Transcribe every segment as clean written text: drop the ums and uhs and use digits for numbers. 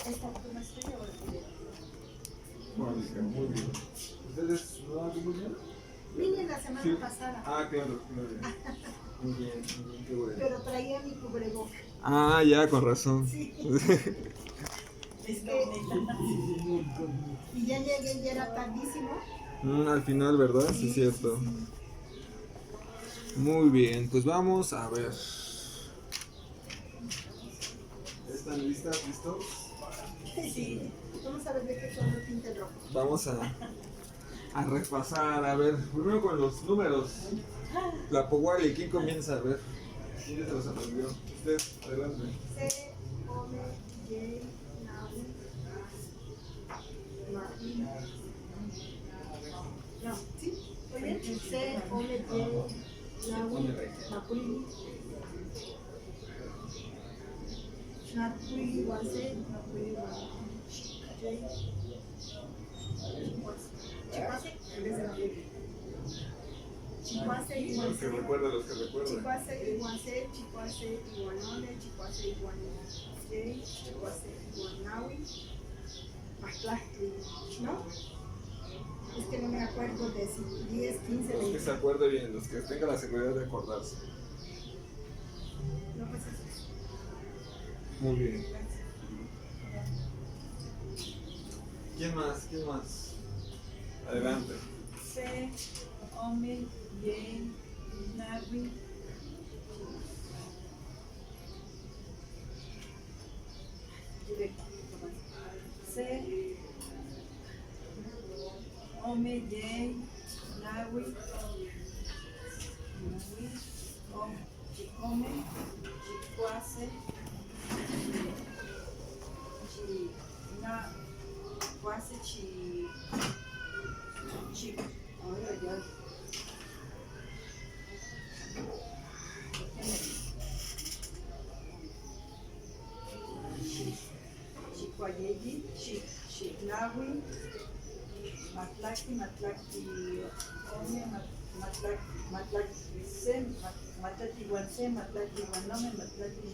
¿Esta tu maestría o la tuya? Mónica, muy bien. ¿Ustedes lo hacen muy bien? Vine la semana pasada. Ah, claro, claro. Muy bien, qué bueno. Pero traía mi cubreboca. Ah, ya, con razón. Sí. Es que, y ya llegué y era tardísimo. Al final, ¿verdad? Sí, es cierto. Sí. Muy bien, pues vamos a ver. ¿Están listas? ¿Listos? Sí. Vamos a ver de qué color pinta el rojo. Vamos a repasar, a ver, primero con los números. La Powali, ¿quién comienza? A ver, ¿quién ya se los aprendió? Usted, adelante. C, Ome, J, Nahu, Martín. No, ¿sí? ¿Muy bien? C, Ome, J, Nahu, Macuili. Nacuili, Guase, Nacuili, J. Chicuase, en vez de Nacuili. Chicuase, Los que Iguance. recuerdan, los que recuerdan. Chicuase, Iguance, Chicuase, Iguanole, Chicuase, Iguanole, Chicuase, Iguanawi, Matlactli, ¿no? Es que no me acuerdo de si 10, 15, Los que 20. se acuerden bien, los que tengan la seguridad de acordarse. No, pues eso. Muy bien. ¿Quién más? ¿Quién más? Adelante. C, Ome, J, Nawi, C, Ome, J, Nawi, Ome, Chicuase, Chicuase, ay, ay, ay. Chicuayegi, Chiclawi, Matlacti, Ome, Matlacti, Se, Matlacti, Guanse, Matlacti, Guanome, Matlacti,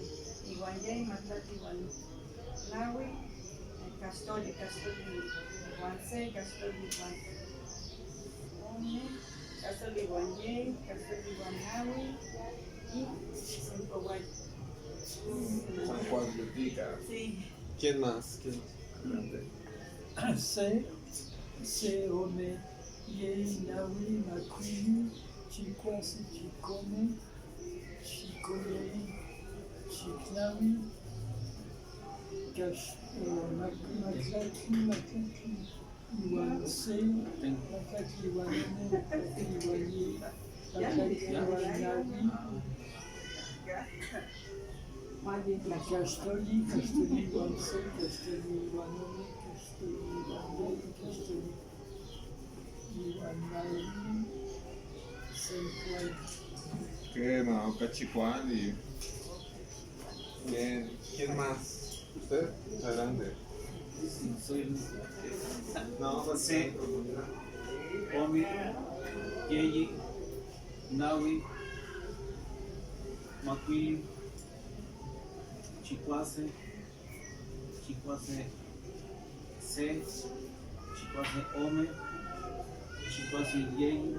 Iguanyay, Matlacti, Guanawi, Castoli, Guanse, Castoli, Ome, Castoli, Guanyay, Castoli, Guanawi y Sempoguay. San Juan de Tica. Sí. ¿Quién más? ¿Quién más? Adelante. C, Ome, Ye, Nawi, Macuili, Chicuase, Chicome, Chicoyei, Chiclawi, Matlacti, Iwanse, Matlacti, Iwanome, Matlacti, Iwanye, Matlacti, Iwanawi, Castoli, Iwanse, Castoli, Iwanome, Castoli, Iwanye, Castoli, Iwanawi, Sempoguay. ¿Qué? No, Cachicuán y... Bien. ¿Quién más? ¿Usted? Adelante. Soy No, pues Sí. Omi, Yeyi, Nawi, Macuili, Chicuase, C, Chicuase Ome, Chicuase Yeyi,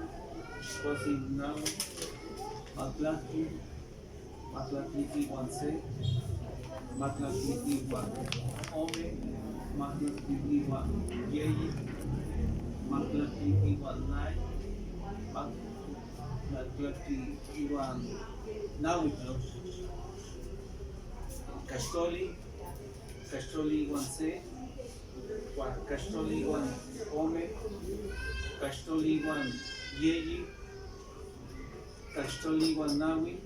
Chicuase Nawi, Matlacti, Iwanse, Matlacti Iwan Ome, Matlacti Iwan Yeyi, Matlacti Iwan Nai, Matlacti Iwan Nawi, Castoli Iwan Se, Castoli Iwan Ome, Castoli Iwan Yeyi, Castoli Iwan Nawi,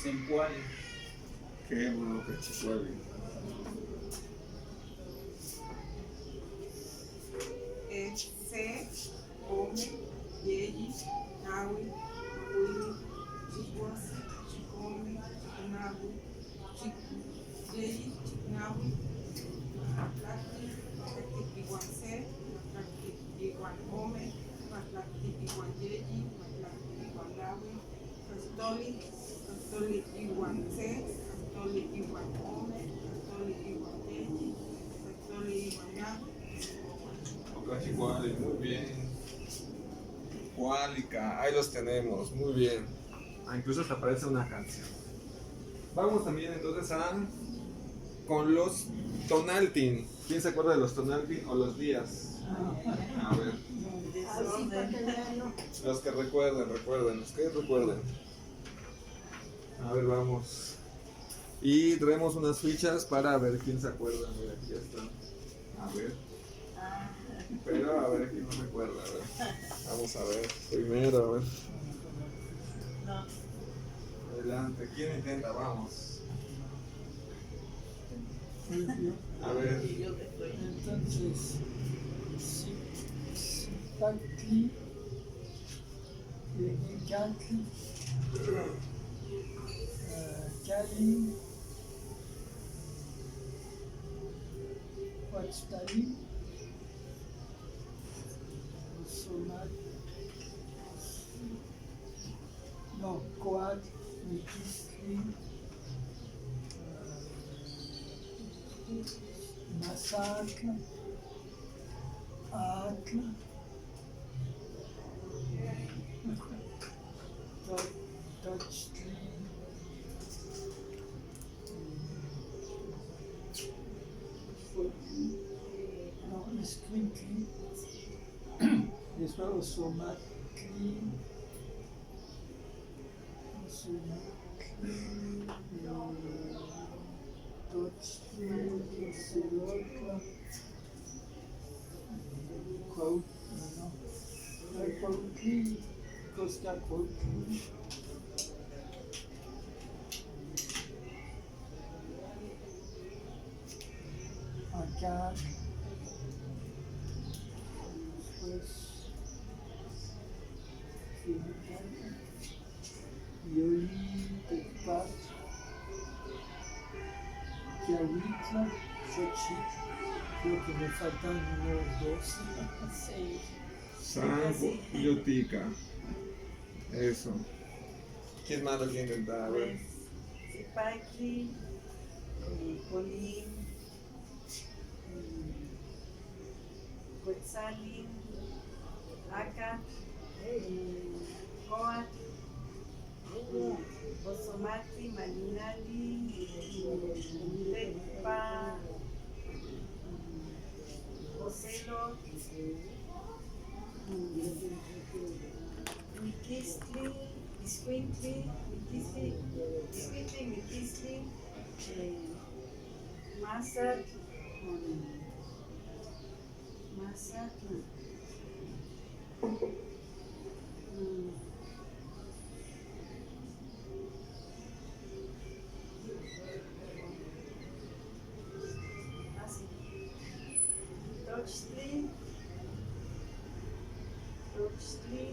Sempoguay. qué bueno, Cachicuán. C, Ome, Yeyi, Nawi, Macuili, Chicuase, Chicome, Nawi, Yeyi, Nawi, Matlacti, Iguan. iwan se, Sactoli iwan ome, Sactoli iwan yeyi, Sactoli iwan nawi. Ocachicuali, muy bien. Cuálica, ahí los tenemos, muy bien. Ah, incluso hasta aparece una canción. Vamos también entonces con los tonaltin. ¿Quién se acuerda de los tonaltin o los días? A ver, Así para tenerlo. los que recuerden, los que recuerden. A ver, vamos. Y traemos unas fichas para ver quién se acuerda. Mira, aquí ya están. A ver. Pero a ver quién no se acuerda. A ver. Vamos a ver. Primero, a ver. Adelante. ¿Quién intenta? Vamos. A ver. Entonces, Sipakli, Yegekatli, Kali, Huachtali, Somat, no, Coat, Mikisli, Massacre, Acre, Touchtree, no, Squinkly, después Somatli, Touchtree, Ocelota, Quote, no, Quote, Costa Quote, acá, después, Yoli, Tecpat, Kiawitla, Xochitl, creo que me faltan unos dos. Sí. San Yutica. Eso. ¿Quién más lo quiere intentar? A ver. Pues, Zipacli, Colín, Quetzalin, Aca, Coat, Osomati, Malinali, Tepa, Ocelo, Miquistli, Iscuintli, Miquistli, Mazat, Tochtli,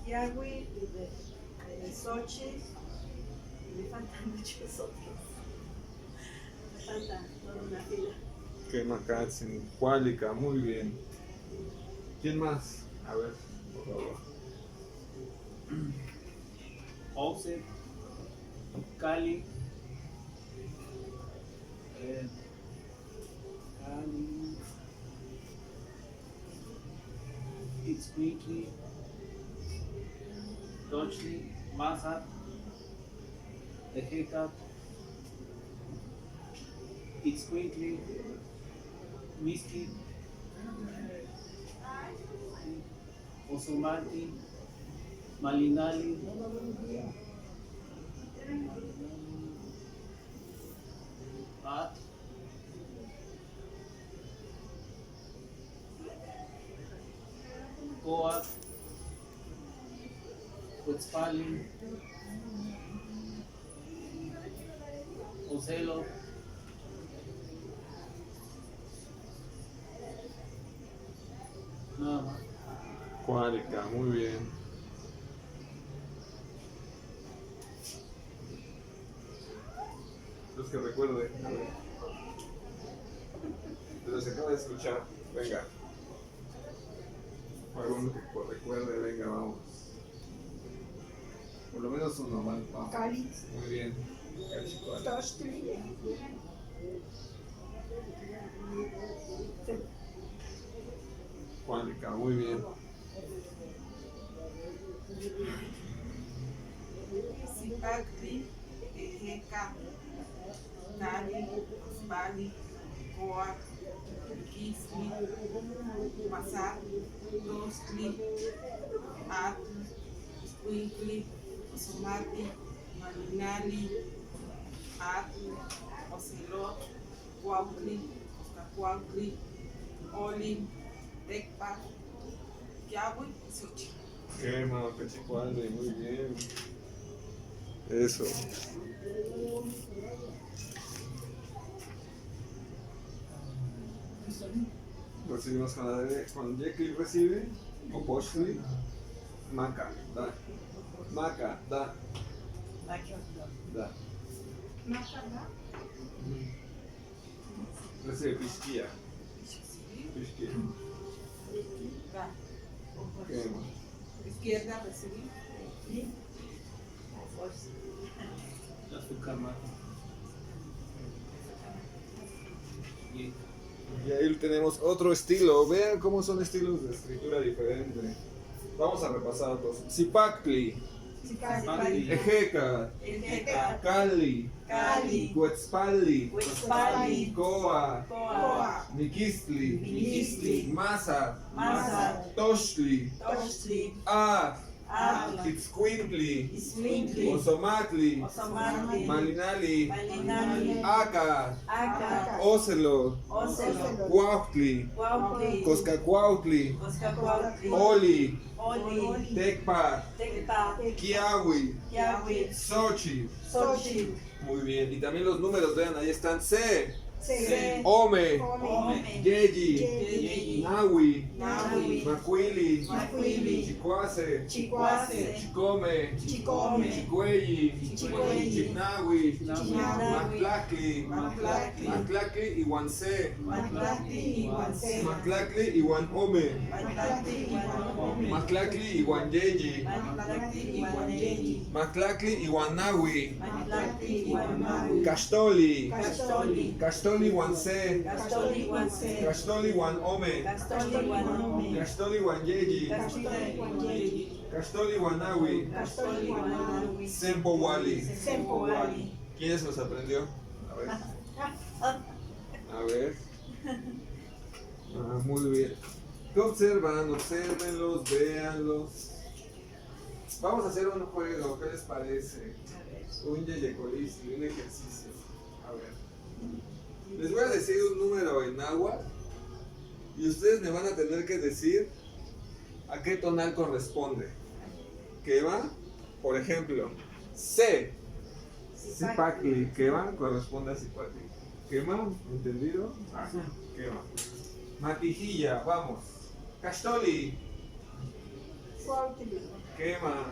Yahweh, Xochitl, me faltan muchos otros. Me falta toda una fila. Que Macatsin, Cuálica, muy bien. ¿Quién más? A ver, por favor. Offset, Cali, Itzcuintli, Tochtli, Mazat, Tejecat, Itzcuintli, Miski, Osumati, Malinali, At, Coat, Quetzalin, Ocelo, nada más. Cuálica, muy bien. Los que recuerden, a ver. De los que acaba de escuchar, venga. Alguno que recuerde, venga, vamos. Por lo menos uno, vamos. Cali, Muy bien. Cachicual. Tochtli, Cuálica, muy bien. Sipactli, Ejeca, Cali, Bali, Coa, Kismi, Masar, Dostli, Atl, Squinkli, Osomati, Malinali, Atl, Ocelot, Cuautli, Oscacuautli, Olin, Tecpa, Kiahui y Xochitl. Quema, Cachicuale, muy bien. Eso. Recibimos con la D. Con Yekli recibe. Opochtli. Maca, da. Maca, da. Da. Macabá, Recibe Pisquia. Pisquia. Quema. Izquierda recibí. Azúcar mate. Bien. Y ahí tenemos otro estilo. Vean cómo son estilos de escritura diferentes. Vamos a repasar todos. Zipactli, Sipactli, Ejeca, Ejeca, Cali, Cali, Cuetzpalli, Huitzpali, Coa, Coa, Niquistli, Niquistli, Masa, Masa, Tochtli, Tochtli, Atl, Atl, Itzcuintli, Ismintli, Osomatli, Osomatli, Malinali, Malinali, Aca, Aca, Ocelo, Ocelo, Cuautli, Cuautli, Coscacuautli, Oscacuautli, Oli, Oli, Tecpa, Tecpa, Kiahui, Yahui, Xochitl. Xochitl, Muy bien, y también los números, vean, ahí están C, Se, Ome, Ome, Yeyi, Yeyi, Nahui, Nahui, Macuili, Macuili, Chicuase, Chicuase, Chicome, Chicome, Chicueyi, Chicueyi, Chipnahui, Chipnahui, Mactlacli, Mactlacli, Mactlacli y Guansé, Mactlacli, Guansé, Mactlacli y Guanome, Mactlacli, Guanome, Mactlacli y Guanyeyi, Mactlacli, Guaneyi, Mactlacli y Guanahui, Mactlacli, Guanahui, Castoli, Castoli, Castoli Guansé, Castoli, Guansé, Castoli Guanome, Castoli, Guanome, Castoli Guanyeyi, Castoli, Guaneyi, Castoli Guanahui, Castoli, Guanahui, Sempo Wali. Sempo Wali. ¿Quién se los aprendió? A ver. A ver. Ah, muy bien. ¿Qué observan? Obsérvenlos, véanlos. Vamos a hacer un juego, ¿qué les parece? Un yeyecolis y un ejercicio. A ver. Les voy a decir un número en náhuatl y ustedes me van a tener que decir a qué tonal corresponde. ¿Qué va? Por ejemplo, C. Zipactli, ¿qué va? Corresponde a Zipactli. ¿Qué va? ¿Entendido? Ah, ¿qué va? Matijilla, vamos. Castoli, Cuautli, quema.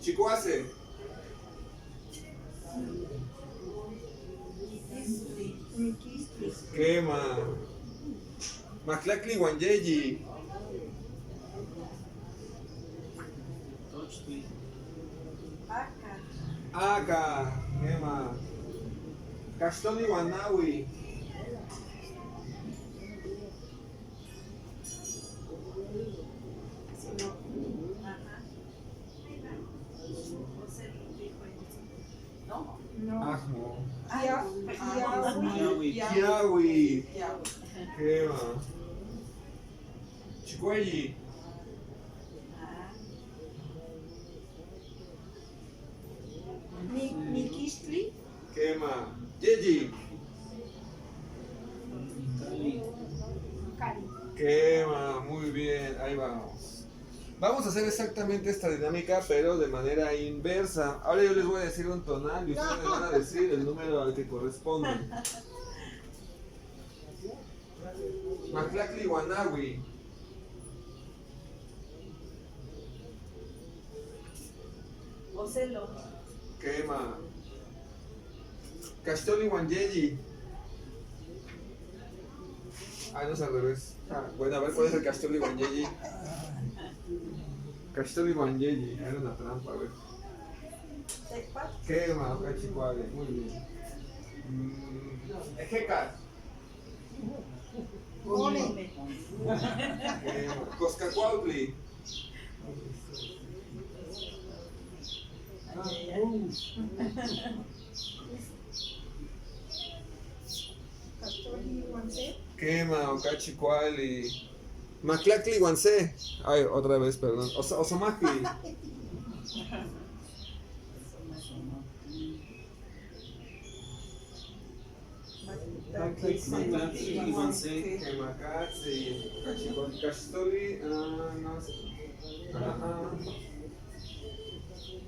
Chicuase, Niquistli, quema. Mactlacli Guanyeyi, Tochtli. Aca, Aca, quema. Castoli Guanahui, ajá. ¿No? no, Ajmo. Kiahui, Kiahui, Kiahui. quema. Chicueyi, Ah, Niquistli, quema. Yeyi, Cali. Cali. quema. Muy bien, ahí vamos. Vamos a hacer exactamente esta dinámica, pero de manera inversa. Ahora yo les voy a decir un tonal y ustedes me van a decir el número al que corresponde. Mactlacli Guanahui, Ocelo, quema. Castoli Guanyeyi. Ah, no es al revés. Ah, bueno, a ver cuál es el Castelli Guanyeji. Castelli Guanyeji, era una trampa, a ver. Tecpat. Quema, Ocachicuale, muy bien. Ejeca. Ole. Quema. Coscacuautli. Castoli Guancé. Quema, Ocachicuali. Maclacli Guancé. Ay, otra vez, perdón. Osomacli. Maclacli Guancé. Quemacatzi. Ocachicuali. Castoli. No sé.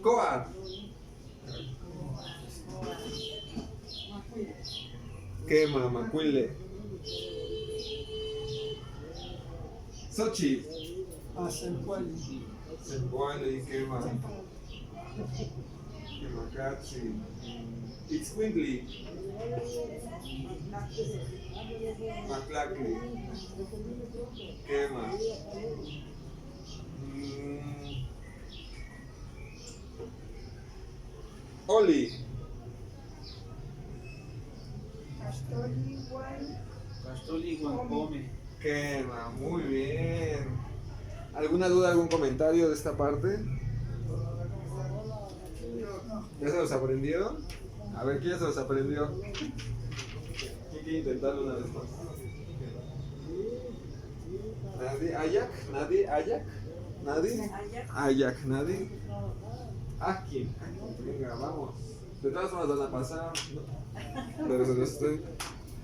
Coa. Quema, Macuile. Sochi. Asencuali. Sembuali, quema. Quemacatzi. Itzcuintli. Maclacli. Quema. Oli. Castoli Guan. Castoli Guancome. Quema, muy bien. ¿Alguna duda, algún comentario de esta parte? ¿Ya se los aprendieron? A ver, ¿quién ya se los aprendió? ¿Quién quiere intentarlo una vez más? ¿Nadie? ¿Ayak? ¿Nadie? ¿Ayak? ¿Nadie? ¿Ayak? ¿Nadie? Akin. Venga, vamos. De todas formas van a pasar. ¿No? Pero se los estoy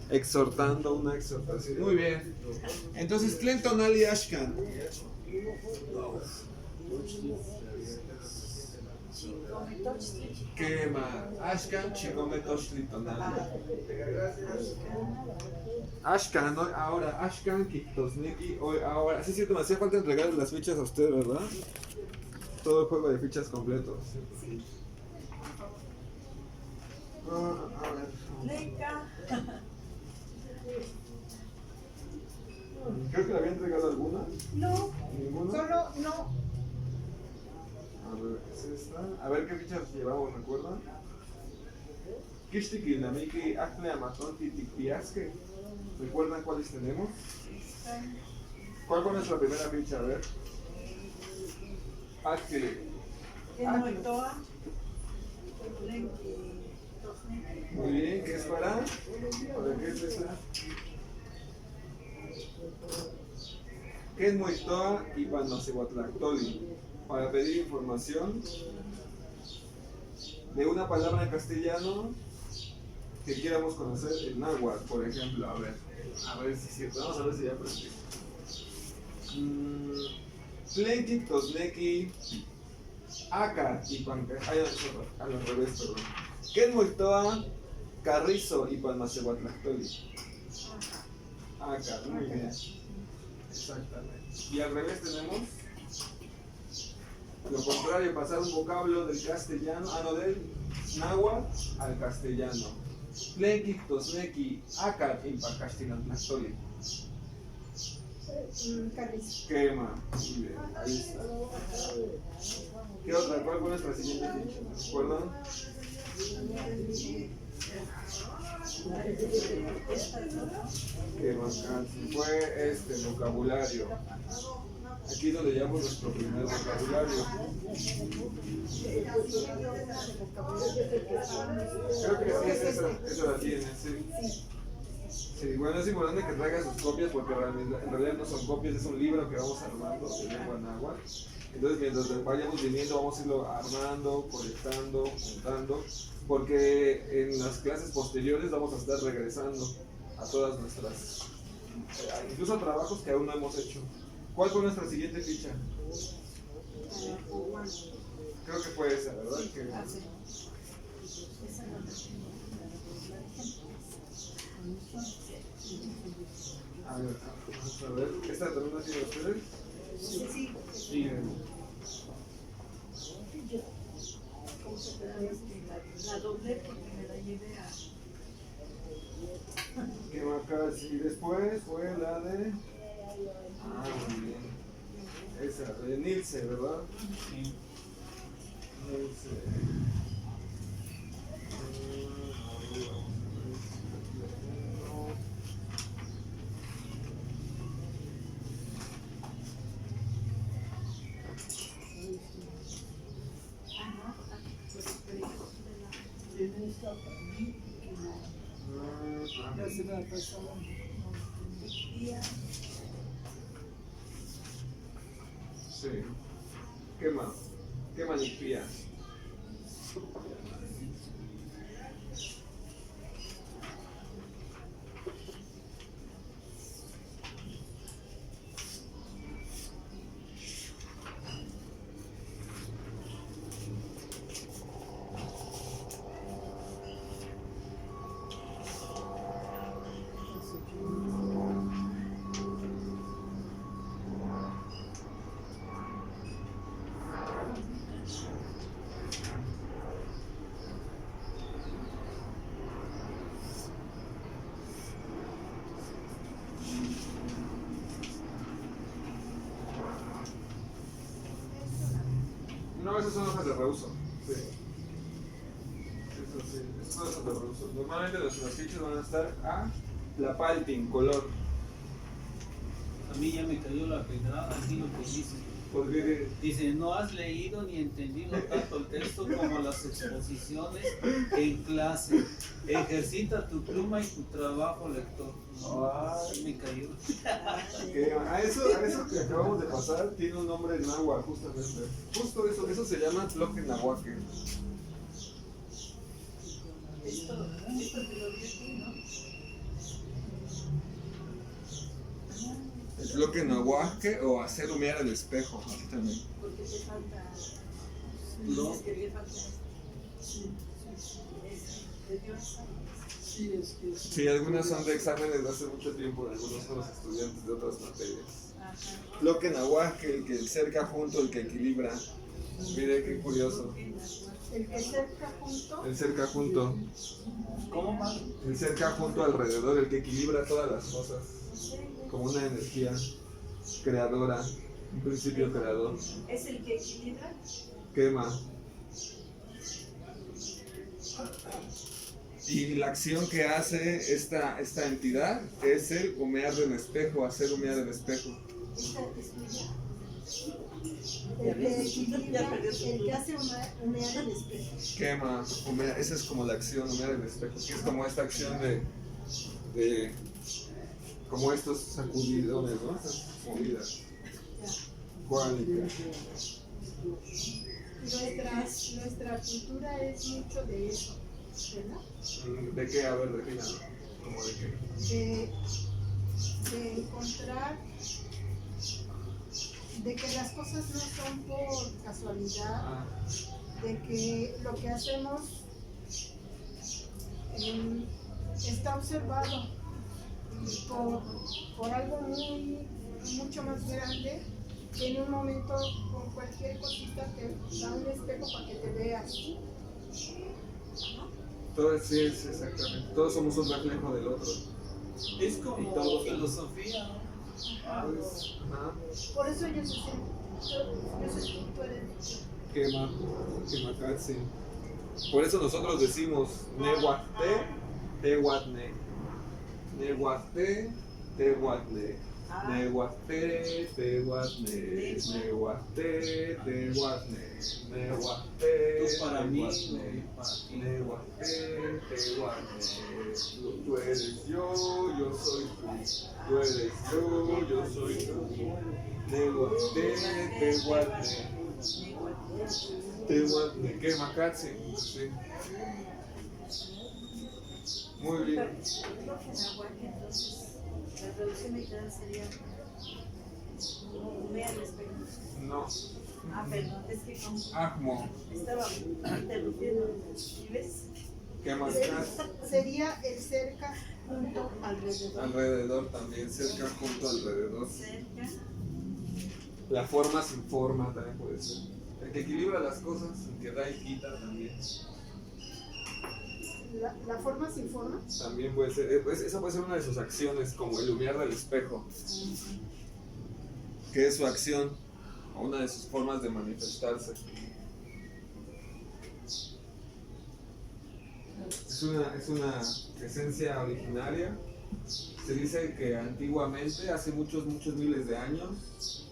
exhortando, una exhortación. Muy bien. Entonces, Clinton Ali Ashkan. Quema. Ashkan, Chicome Toshli Tonali. Ashkan, hoy, ahora. Ashkan, Kiktosniki, hoy, ahora. Sí, es cierto, me hacía falta entregar las fichas a usted, ¿verdad? Todo el juego de fichas completos. A ver. Leica. Creo que le había entregado alguna. No, ¿Ninguna? solo no. A ver, es esta. A ver qué fichas llevamos, ¿recuerdan? Kishtik Namiki, Akle Amaton, Titipiaske. ¿Recuerdan cuáles tenemos? ¿Cuál fue nuestra primera ficha? A ver. Akle. Enoitoa. Lenki. Tosneki. Muy bien, ¿qué es para? ¿Para qué es esa? ¿Qué es Moitoa y Panosehuatlactoli? Para pedir información de una palabra en castellano que quieramos conocer en náhuatl, por ejemplo. A ver si es cierto. Vamos a ver si ya aprendí. Tlenki, Tosneki, Aka y Panca. Al revés, perdón. ¿Qué es Moitoa, Carrizo y Panosehuatlactoli? Aka, muy bien. Exactamente. Y al revés tenemos lo contrario, pasar un vocablo del castellano, del náhuatl al castellano. Tlenki, Tosneki, Akat, Impacastinatlactoli. Carrizo. Quema. Muy bien, ahí está. ¿Qué otra? ¿Cuál fue nuestra siguiente ficha? ¿Recuerdan? Quema. Fue este vocabulario. Aquí es donde llevamos nuestro primer vocabulario. Creo que sí es esa la tiene, sí. Sí, bueno, es importante que traiga sus copias porque en realidad no son copias, es un libro que vamos armando de lengua náhuatl. Entonces, mientras vayamos viniendo, vamos a irlo armando, colectando, juntando, porque en las clases posteriores vamos a estar regresando a todas nuestras, incluso a trabajos que aún no hemos hecho. ¿Cuál fue nuestra siguiente ficha? Creo que fue esa, ¿verdad? A ver, vamos a ver. ¿Esta también la tienen ustedes? Sí. Sí. La doble porque me la llevé a. Que marca, y después fue la de Nilce, ¿verdad? Sí. Nilce. Tiene esta también que la semana pasada Sí. ¿Qué más? ¿Qué manipía? No, esas son hojas de reuso. Sí. Eso sí, esas son hojas de reuso. Normalmente las fichas van a estar a la palpin, color. A mí ya me cayó la pedrada aquí lo que dice. Porque Dice, no has leído ni entendido tanto el texto como las exposiciones en clase. Ejercita tu pluma y tu trabajo lector. Ay, me cayó. a eso que acabamos de pasar tiene un nombre en agua, justamente. Justo eso se llama Tloque Nahuaque. Esto te lo di aquí, ¿no? El Tloque Nahuaque o hacer humear el espejo, así también. Porque te falta. No. Es que te falta esto. ¿De Dios? sí es que Sí, algunas son de exámenes de hace mucho tiempo de algunos de los estudiantes de otras materias. Ajá. Tloque Nahuaque, el que cerca junto, el que equilibra. Mire qué curioso. El que cerca junto. El cerca junto. ¿Cómo más? El cerca junto alrededor, el que equilibra todas las cosas. Como una energía creadora, un principio creador. ¿Es el que equilibra? Quema. Y la acción que hace esta entidad es el humear del espejo, hacer humear el espejo. Esta es tuya. El que equilibra, el que hace humear el espejo. Quema, humea, esa es como la acción, humear el espejo, que es como esta acción de como estos sacudidones, ¿no? Estas movidas. Cuálicas. Nuestra cultura es mucho de eso, ¿verdad? ¿De qué? A ver, defina. ¿Cómo de qué? De encontrar, de que las cosas no son por casualidad, Ah, de que lo que hacemos está observado por algo mucho más grande, que en un momento con cualquier cosita te da un espejo para que te veas. todo sí es exactamente. Todos somos un reflejo del otro. Es Y como todo. filosofía, ¿no? Pues, ajá. Por eso yo soy tú eres Quema, quemacatsi. Por eso nosotros decimos Nehuaste, Tehuatne. Nehuaste, Tehuatne. Nehuaste, Tehuatne. Nehuaste, Tehuatne. Nehuaste, Tú para mí, Tehuatne. no para ti. Nehuaste, Tehuatne. Tú eres yo soy tú. Tú eres yo soy tú. Nehuaste, Tehuatne. Tehuatne, quemacatsi. Sí. Muy bien. Creo que en Nahuatl, entonces, la traducción literal sería humea el espejo. No. Ah, perdón, es que como Ajmo, estaba interrumpiendo, ¿y ves? quemacatsi. sería el cerca junto alrededor. Alrededor también, cerca, junto, alrededor. Cerca, La forma sin forma también puede ser. El que equilibra las cosas, el que da y quita también. La forma sin forma. También puede ser, esa puede ser una de sus acciones, como el humear del espejo. Que es su acción. o una de sus formas de manifestarse. Es una esencia originaria. Se dice que antiguamente, hace muchos miles de años,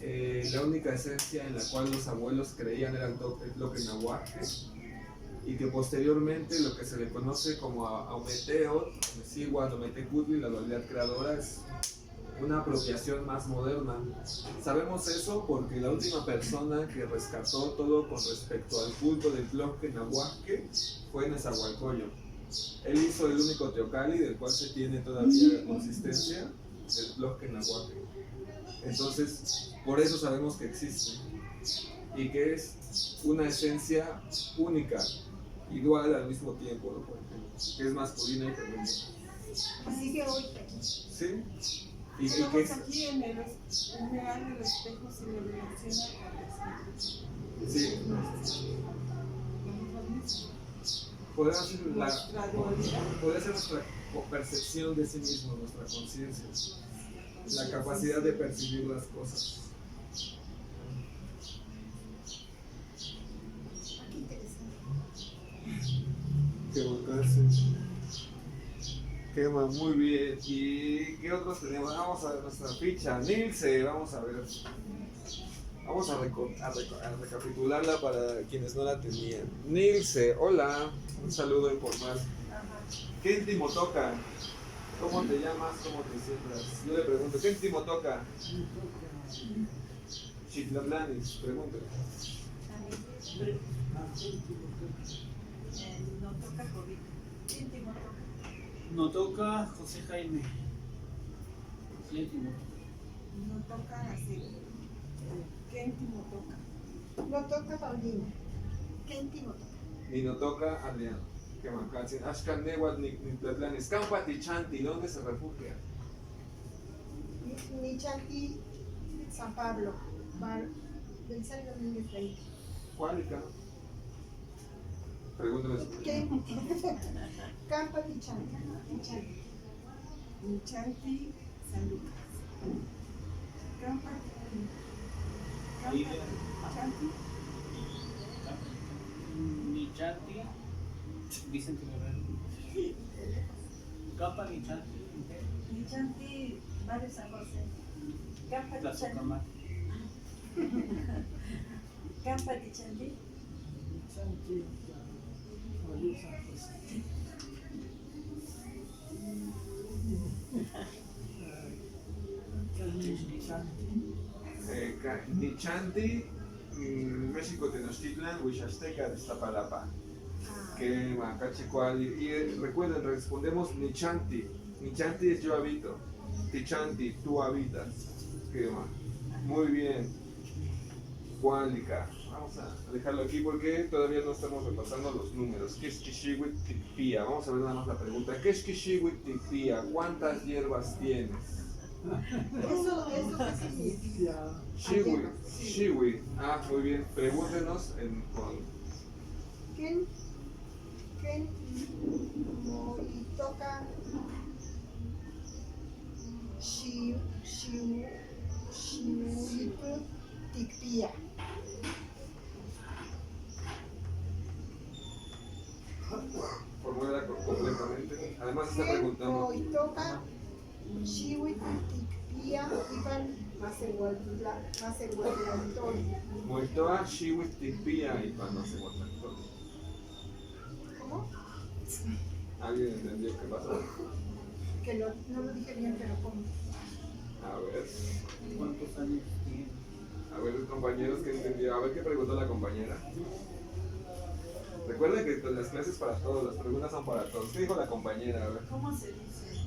la única esencia en la cual los abuelos creían era el Tloquenahuaque, y que posteriormente lo que se le conoce como Aumeteot, Mesihuan o Metecutli, la dualidad creadora, es una apropiación más moderna. Sabemos eso porque la última persona que rescató todo con respecto al culto del Tloquenahuaque fue Nezahualcóyotl. Él hizo el único teocalli del cual se tiene todavía consistencia, el Tloquenahuaque. Entonces, por eso sabemos que existe y que es una esencia única y dual al mismo tiempo, ¿no? Que es masculina y femenina. Así que hoy, ¿Sí? Y que Estamos es, aquí en el real del espejo se le relaciona con sí, podría ser nuestra dualidad. podría ser nuestra percepción de sí mismo, nuestra conciencia, la capacidad de percibir las cosas. qué interesante. Qué bacán, sí. Qué más, muy bien. ¿Y qué otros tenemos? Vamos a ver nuestra ficha. Nilce, vamos a ver. Vamos a recapitularla para quienes no la tenían. Nilce, hola. Un saludo informal. ¿Qué íntimo toca? ¿Cómo te llamas? ¿Cómo te sientas? Yo le pregunto, ¿qué íntimo toca? Chitlatlanis, pregúntale. No toca COVID. Íntimo toca. No toca José Jaime. Sí, íntimo. No toca así. ¿Qué íntimo toca? No toca Paulina. ¿Qué íntimo toca? Ni no toca Adriano. ¿Qué más? Canción. Ashkan Newat Nitlatlanis. Campati Chanti, ¿dónde se refugia? Nichanti, San Pablo, Belisario Domínguez Reina. ¿Cuál? Pregúntale. ¿Qué? Campa Nichanti. Nichanti, San Lucas. Campa. Nichanti. Nichanti, Vicente Guerrero. Capa Nichanti, Nichanti, Barrio San José. Campa Plaza Nichanti. Camal. Campa Nichanti. Santi, María San José. Nichanti, México Tenochtitlan, Huixasteca de Iztapalapa. Que Macachicual. Y recuerden, respondemos Nichanti. Nichanti es yo habito. Tichanti, tú habitas. Que muy bien. Cuálica. Vamos a dejarlo aquí porque todavía no estamos repasando los números. ¿Qué es Kishiwit Tikpia? Vamos a ver nada más la pregunta. ¿Qué es Kishiwit Tikpia? ¿Cuántas hierbas tienes? Eso qué significa. Shiwi. Ah, muy bien. Pregúntenos con ¿Quién toca Shiwitu Tikpia? formula completamente. Además está preguntando. ¿Quién toca Shiwitu Tikpia Ipan Masehuatlantol? Moitoa Shiwit Tikpia y para no se Guatlactol. ¿Cómo? ¿Alguien entendió qué pasó? Que no lo dije bien, pero ¿cómo? A ver. ¿Cuántos años tiene? A ver, compañeros que entendió. A ver qué preguntó la compañera. Recuerden que las clases para todos, las preguntas son para todos. ¿Qué dijo la compañera? A ver. ¿Cómo se dice?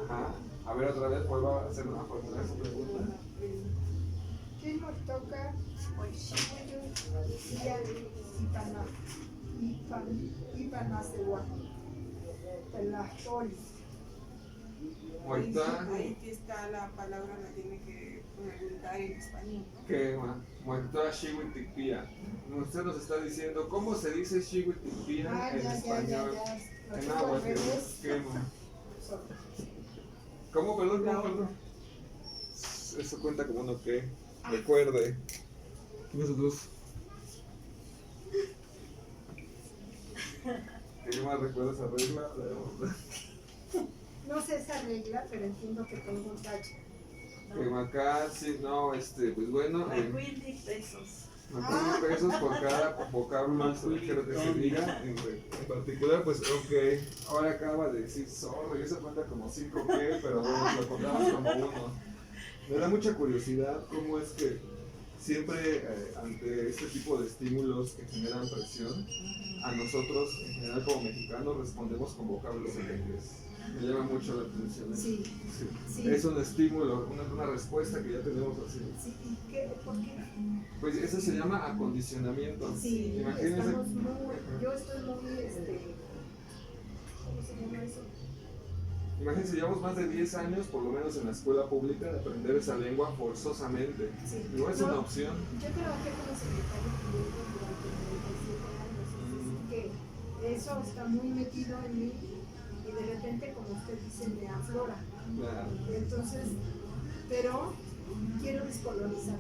Ajá. A ver, otra vez, vuelva a hacer una formular su pregunta. ¿Quién nos toca Shiwitu Tikpia Ipan Masehuatlantol? Moitoa. Ahí que está la palabra, la tiene que preguntar en español. ¿Qué más? Moitoa Shiwit Tikpia. Usted nos está diciendo cómo se dice Shiwit Tikpia en español. En agua, ¿qué más? ¿Cómo? Perdón. eso cuenta como uno que recuerde. Nosotros. ¿Qué más recuerda esa regla? No sé esa regla, pero entiendo que tengo un tacho. Que acá, sí, no, pues bueno. 50 pesos. 50 pesos por cada vocablo extranjero que se diga. En particular, pues, ok. Ahora acaba de decir zorro, y eso cuenta como 5G, pero bueno, lo contamos como uno. Me da mucha curiosidad cómo es que siempre ante este tipo de estímulos que generan presión, a nosotros, en general como mexicanos, respondemos con vocablos en inglés. Me llama mucho la atención. Sí, Sí. sí. Es un estímulo, una respuesta que ya tenemos así. Sí, ¿y qué? ¿Por qué? Pues eso se llama acondicionamiento. Sí, Imagínense. estamos muy, yo estoy muy, ¿cómo se llama eso? Imagínense, llevamos más de 10 años, por lo menos en la escuela pública, de aprender esa lengua forzosamente. Sí. No es una opción. Yo trabajé como secretaria jurídica durante 37 años, así que eso está muy metido en mí y de repente, como usted dice, me aflora. Claro. Entonces, pero quiero descolonizar.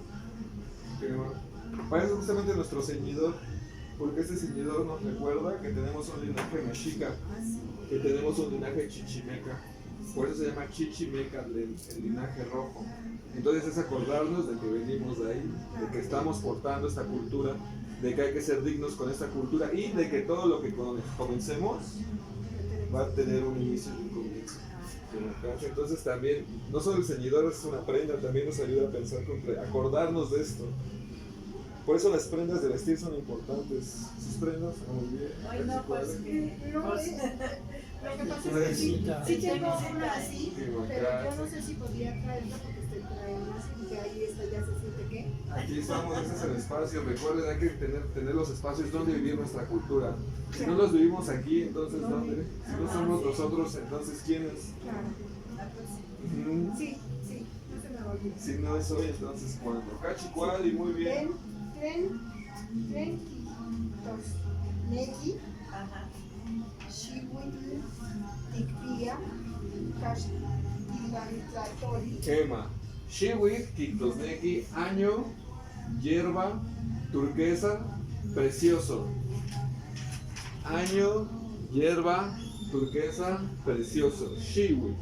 Pero para eso justamente nuestro ceñidor, porque este ceñidor nos recuerda que tenemos un linaje mexica, que tenemos un linaje chichimeca. Por eso se llama chichimeca el linaje rojo. Entonces es acordarnos de que venimos de ahí, de que estamos portando esta cultura, de que hay que ser dignos con esta cultura y de que todo lo que comencemos va a tener un inicio y un comienzo. Entonces también, no solo el ceñidor es una prenda, también nos ayuda a pensar, acordarnos de esto. Por eso las prendas de vestir son importantes. Sus prendas, muy bien. Ay, no, pues No, lo que pasa es que sí tengo una así, pero yo no sé si podría traerla porque usted trae una así y que ahí esta ya se siente que. Aquí estamos, ese es el espacio. Recuerden, hay que tener los espacios donde vivir nuestra cultura. Si no los vivimos aquí, entonces ¿dónde? Si no somos nosotros, entonces ¿quiénes? Claro. Ujú. Sí, sí, no se me va a olvidar. Si no es hoy, entonces ¿cuándo? Cachicuali, muy bien. Tren, Neki, Ajá. Shiwitl, Tikpia, Kashtilantlacoli, Gema. Shiwit, Kikdosneki, año, hierba, turquesa, precioso. Año, hierba, turquesa, precioso. Shiwit.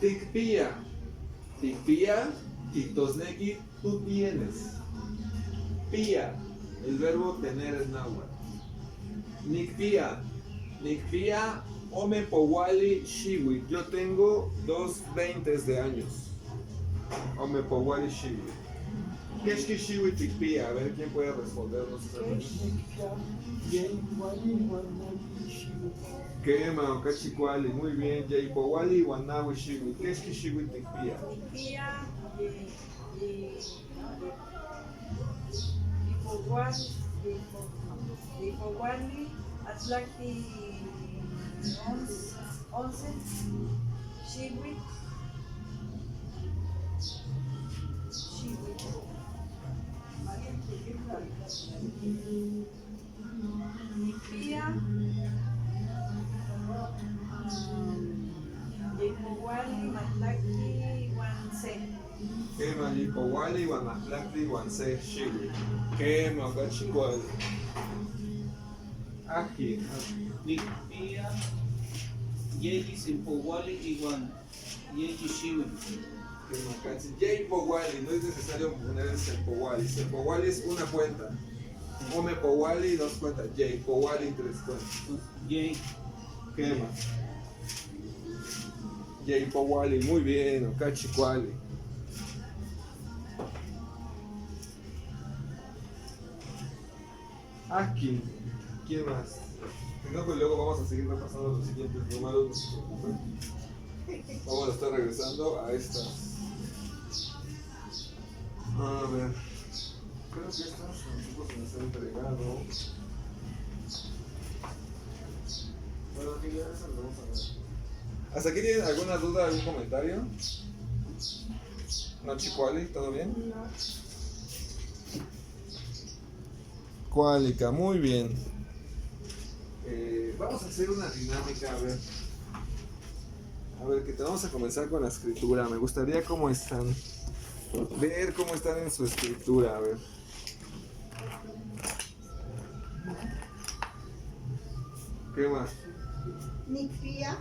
Tikpia. Tikpia, Kikdosneki, tú tienes. Pia, el verbo tener en náhuatl. Nikpia. Nikpia, Ome Powali Shiwit. Yo tengo 2 de años. Ome Powali Shiwit. ¿Qué es que Shiwit Tikpia? A ver quién puede respondernos esa pregunta. Quema, Cachicuali, muy bien. Jay Powali, Wanawi Shiwit. ¿Qué es que Shiwit Tikpia? Tía y Powali, Atlaki 11, Shiwit, Nipia, Yipowali, Matlaki 1C. Quema, Jay Powali, Wanatlakli, Wanse Shiwit. Quema, Cachicuali. Aquí. Nikpia, Yeji Simpowali igual. Yeji Shiwi. Jay Powali, no es necesario poner el Sempowali. Sempowali es una cuenta. Ome Powali, 2 cuentas. Jay Powali, 3 cuentas. Yei. Quema. Jay Powali, muy bien. Cachicuali. Aquí. ¿Quién más? Si no, pues luego vamos a seguir repasando los siguientes números, no se preocupen. Vamos a estar regresando a estas. A ver. Creo que estas nosotros se nos han entregado. Bueno, aquí ya esas las vamos a ver. ¿Hasta aquí tienen alguna duda, algún comentario? ¿No, Chicuali? ¿Todo bien? No. Cuálica, muy bien. Vamos a hacer una dinámica, a ver. A ver, que te vamos a comenzar con la escritura. Me gustaría cómo están. Ver cómo están en su escritura, a ver. ¿Qué más? Nikria,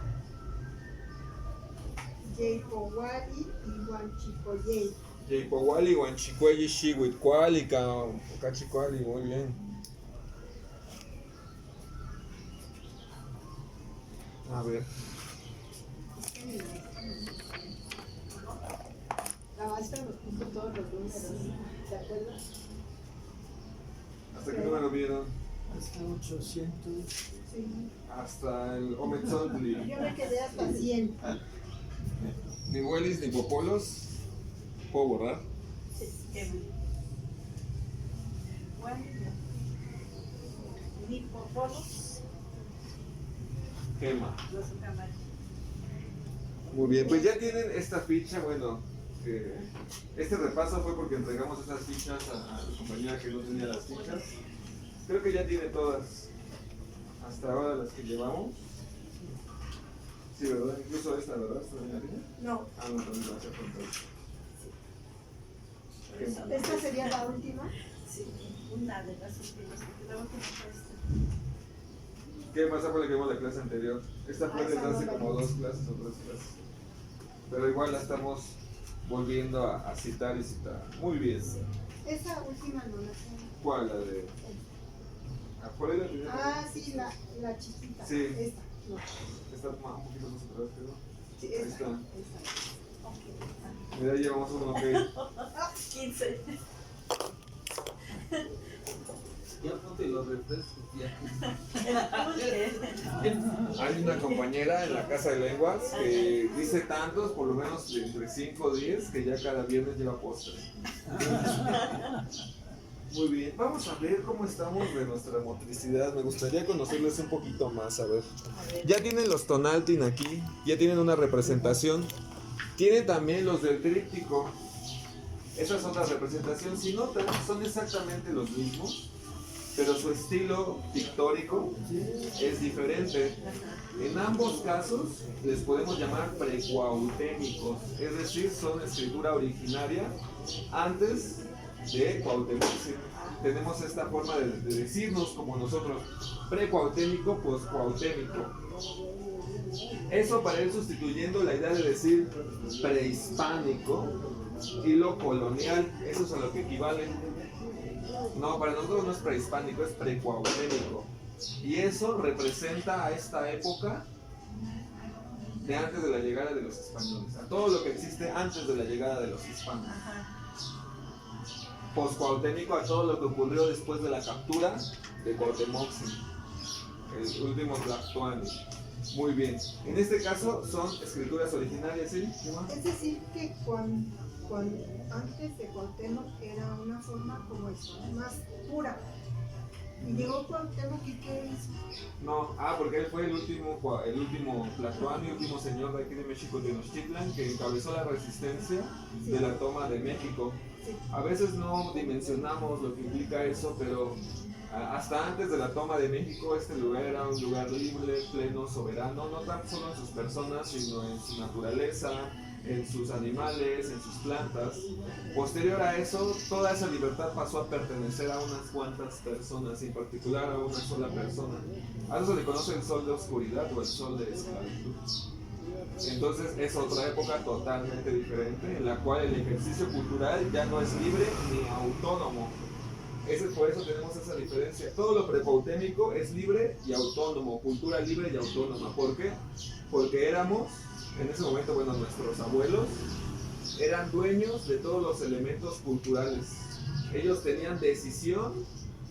Yeipowali y Huanchicoyey. Yeipowali, Huanchicuelli, Xihuitcuali, Cachicuali, muy bien. A ver. La maestra nos puso todos los números, ¿se acuerdan? ¿Hasta qué número vieron? Hasta 800. Sí. Hasta el Ometzotli. Yo me quedé hasta 100. Ni huelis ni popolos. ¿Puedo borrar? Ni popolos, Gema. los camarones. Muy bien, pues ya tienen esta ficha, bueno, este repaso fue porque entregamos esas fichas a la compañera que no tenía las fichas. Creo que ya tiene todas, hasta ahora las que llevamos. Sí, ¿verdad? Incluso esta, ¿verdad? ¿Esta también la tiene? No, Ah, no, también la hace falta. esta sería la última. Sí, una de las últimas que quedaba como esta. ¿Qué pasa con la que vimos la clase anterior? Esta fue Ah, desde esa no hace la como vimos. 2 clases o 3 clases. Pero igual la estamos volviendo a citar y citar. Muy bien. Esa última no la tengo. ¿Cuál? La de... ¿Por ahí la tenía? Ah, sí, la chiquita. Sí. Esta, no. Está un poquito más atrás, creo. Sí, Ahí esta. está. Ok. Mira, llevamos uno, ok. 15. Ya ponte los refrescos, ya. Hay una compañera en la casa de lenguas que dice tantos, por lo menos de entre 5 o 10, que ya cada viernes lleva postre. Muy bien, vamos a ver cómo estamos de nuestra motricidad. Me gustaría conocerles un poquito más, a ver. Ya tienen los tonaltin aquí, ya tienen una representación. Tienen también los del tríptico. Esa es otra representación. Si notan, son exactamente los mismos, pero su estilo pictórico es diferente. En ambos casos les podemos llamar precuautémicos, es decir, son escritura originaria antes de Cuauhtémoc. Tenemos esta forma de decirnos como nosotros, precuautémico, poscuautémico. Eso para ir sustituyendo la idea de decir prehispánico y lo colonial, eso es a lo que equivale. No, para nosotros no es prehispánico, es precuauhtémico. Y eso representa a esta época de antes de la llegada de los españoles, a todo lo que existe antes de la llegada de los hispanos. Poscuauhtémico a todo lo que ocurrió después de la captura de Cuauhtémoc, el último Tlactoani. Muy bien. En este caso son escrituras originarias, ¿sí? ¿Qué más? Es decir, que antes de Cuauhtémoc era una forma como eso, más pura. Y llegó Cuauhtémoc y ¿qué hizo? No, porque él fue el último Tlactoani, último señor de aquí de México, Tenochtitlan, que encabezó la resistencia de la toma de México. Sí. A veces no dimensionamos lo que implica eso, pero hasta antes de la toma de México este lugar era un lugar libre, pleno, soberano, no tan solo en sus personas, sino en su naturaleza, en sus animales, en sus plantas. Posterior a eso, toda esa libertad pasó a pertenecer a unas cuantas personas, en particular a una sola persona. A eso se le conoce el sol de oscuridad o el sol de esclavitud. Entonces es otra época totalmente diferente, en la cual el ejercicio cultural ya no es libre ni autónomo. Por eso tenemos esa diferencia. Todo lo precuauhtémico es libre y autónomo, cultura libre y autónoma. ¿Por qué? Porque éramos, en ese momento, bueno, nuestros abuelos eran dueños de todos los elementos culturales. Ellos tenían decisión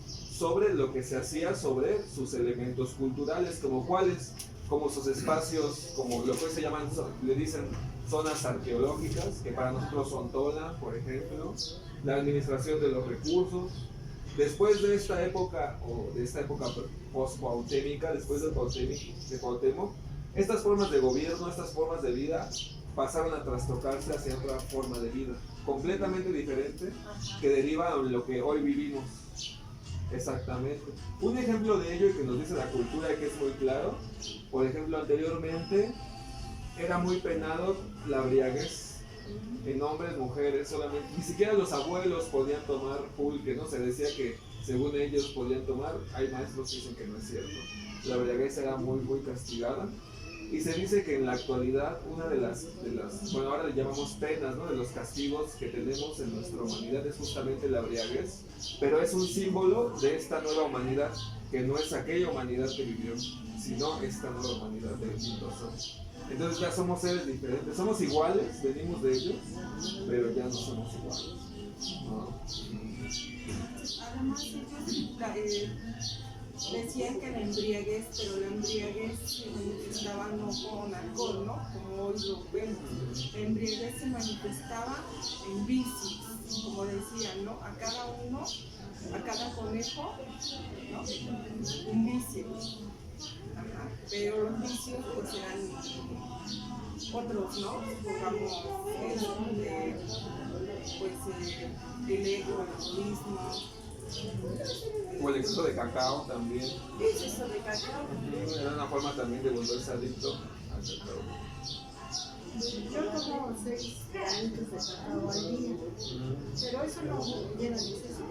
sobre lo que se hacía sobre sus elementos culturales, como cuáles, como sus espacios, como lo que se llaman, le dicen zonas arqueológicas, que para nosotros son Tola, por ejemplo, la administración de los recursos. Después de esta época, o de esta época post-cuauhtémica, después de Cuauhtémoc, estas formas de gobierno, estas formas de vida pasaron a trastocarse hacia otra forma de vida, completamente diferente, que deriva en lo que hoy vivimos. Exactamente. Un ejemplo de ello y que nos dice la cultura y que es muy claro, por ejemplo, anteriormente era muy penado la embriaguez en hombres, mujeres, solamente, ni siquiera los abuelos podían tomar pulque, ¿no? Se decía que según ellos podían tomar, hay maestros que dicen que no es cierto. La embriaguez era muy, muy castigada. Y se dice que en la actualidad una de las bueno, ahora le llamamos penas, ¿no? De los castigos que tenemos en nuestra humanidad es justamente la embriaguez, pero es un símbolo de esta nueva humanidad, que no es aquella humanidad que vivió, sino esta nueva humanidad de nosotros. Entonces ya somos seres diferentes, somos iguales, venimos de ellos, pero ya no somos iguales, ¿no? Además, ellos decían que la embriaguez, pero la embriaguez se manifestaba no con alcohol, ¿no? Como hoy lo vemos. La embriaguez se manifestaba en vicios, como decían, ¿no? A cada uno, a cada conejo, ¿no? Un vicio. Ajá. Pero los vicios pues eran otros, ¿no? Supongamos el ego, el egoísmo. O el exceso de cacao también. Exceso de cacao. Era una forma también de volverse adicto al cacao. Yo tomo 6 granitos de cacao al día, pero eso no llena de exceso.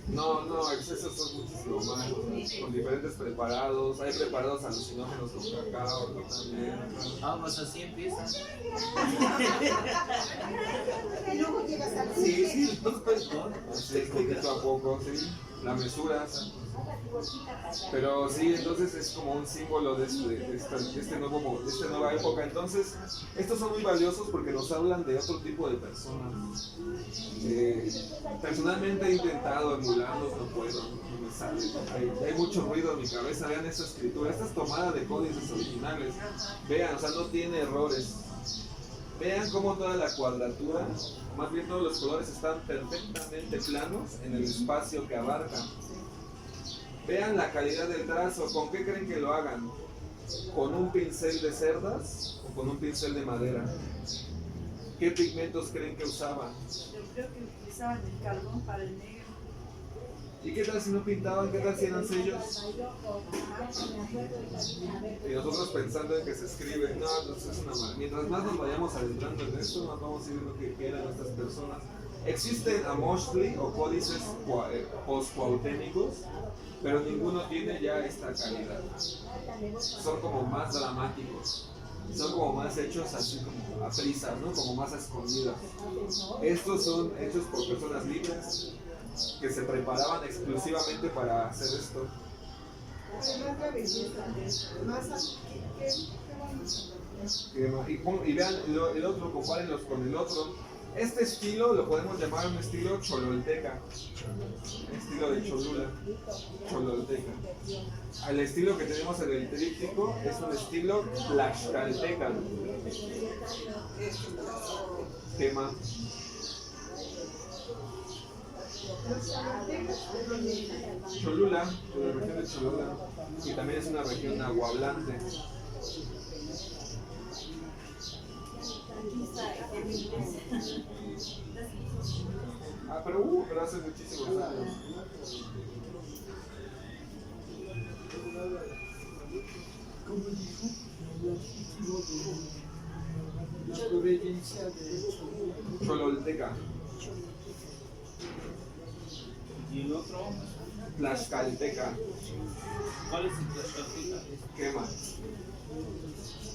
No, excesos son muchísimo más, con diferentes preparados, hay preparados alucinógenos con cacao, ¿no? También. Ah, pues así empieza. Y luego llegas al Sí, no, pues no. Sí, poquito a poco, sí, la mesura. Pero sí, entonces es como un símbolo de esta nueva época. Entonces, estos son muy valiosos porque nos hablan de otro tipo de personas. Personalmente he intentado emularlos, no puedo, no me sale. Hay mucho ruido en mi cabeza. Vean esta escritura, esta es tomada de códices originales. Vean, o sea, no tiene errores. Vean cómo toda la cuadratura, más bien todos los colores están perfectamente planos en el espacio que abarcan. Vean la calidad del trazo, ¿con qué creen que lo hagan? ¿Con un pincel de cerdas o con un pincel de madera? ¿Qué pigmentos creen que usaban? Yo creo que utilizaban el carbón para el negro. ¿Y qué tal si no pintaban? ¿Qué tal si eran sellos? Y nosotros pensando en que se escribe, no, entonces es una mala. Mientras más nos vayamos adentrando en esto, más vamos a ir viendo qué eran estas personas. Existen amochtli o códices post-cuauhtémicos, pero ninguno tiene ya esta calidad. Son como más dramáticos, son como más hechos así como a prisas, ¿no? Como más a escondidas. Estos son hechos por personas libres que se preparaban exclusivamente para hacer esto. Además la belleza, más Y vean el otro, compárenlos con el otro. Este estilo lo podemos llamar un estilo chololteca, estilo de Cholula, chololteca. El estilo que tenemos en el tríptico es un estilo tlaxcalteca. ¿Qué más? Cholula, de la región de Cholula, y también es una región aguablante. Pero hace muchísimos años. Como dijo, el título de la provincia de Chololteca. Y el otro, Tlaxcalteca. ¿cuál es el Tlaxcalteca? ¿Qué más?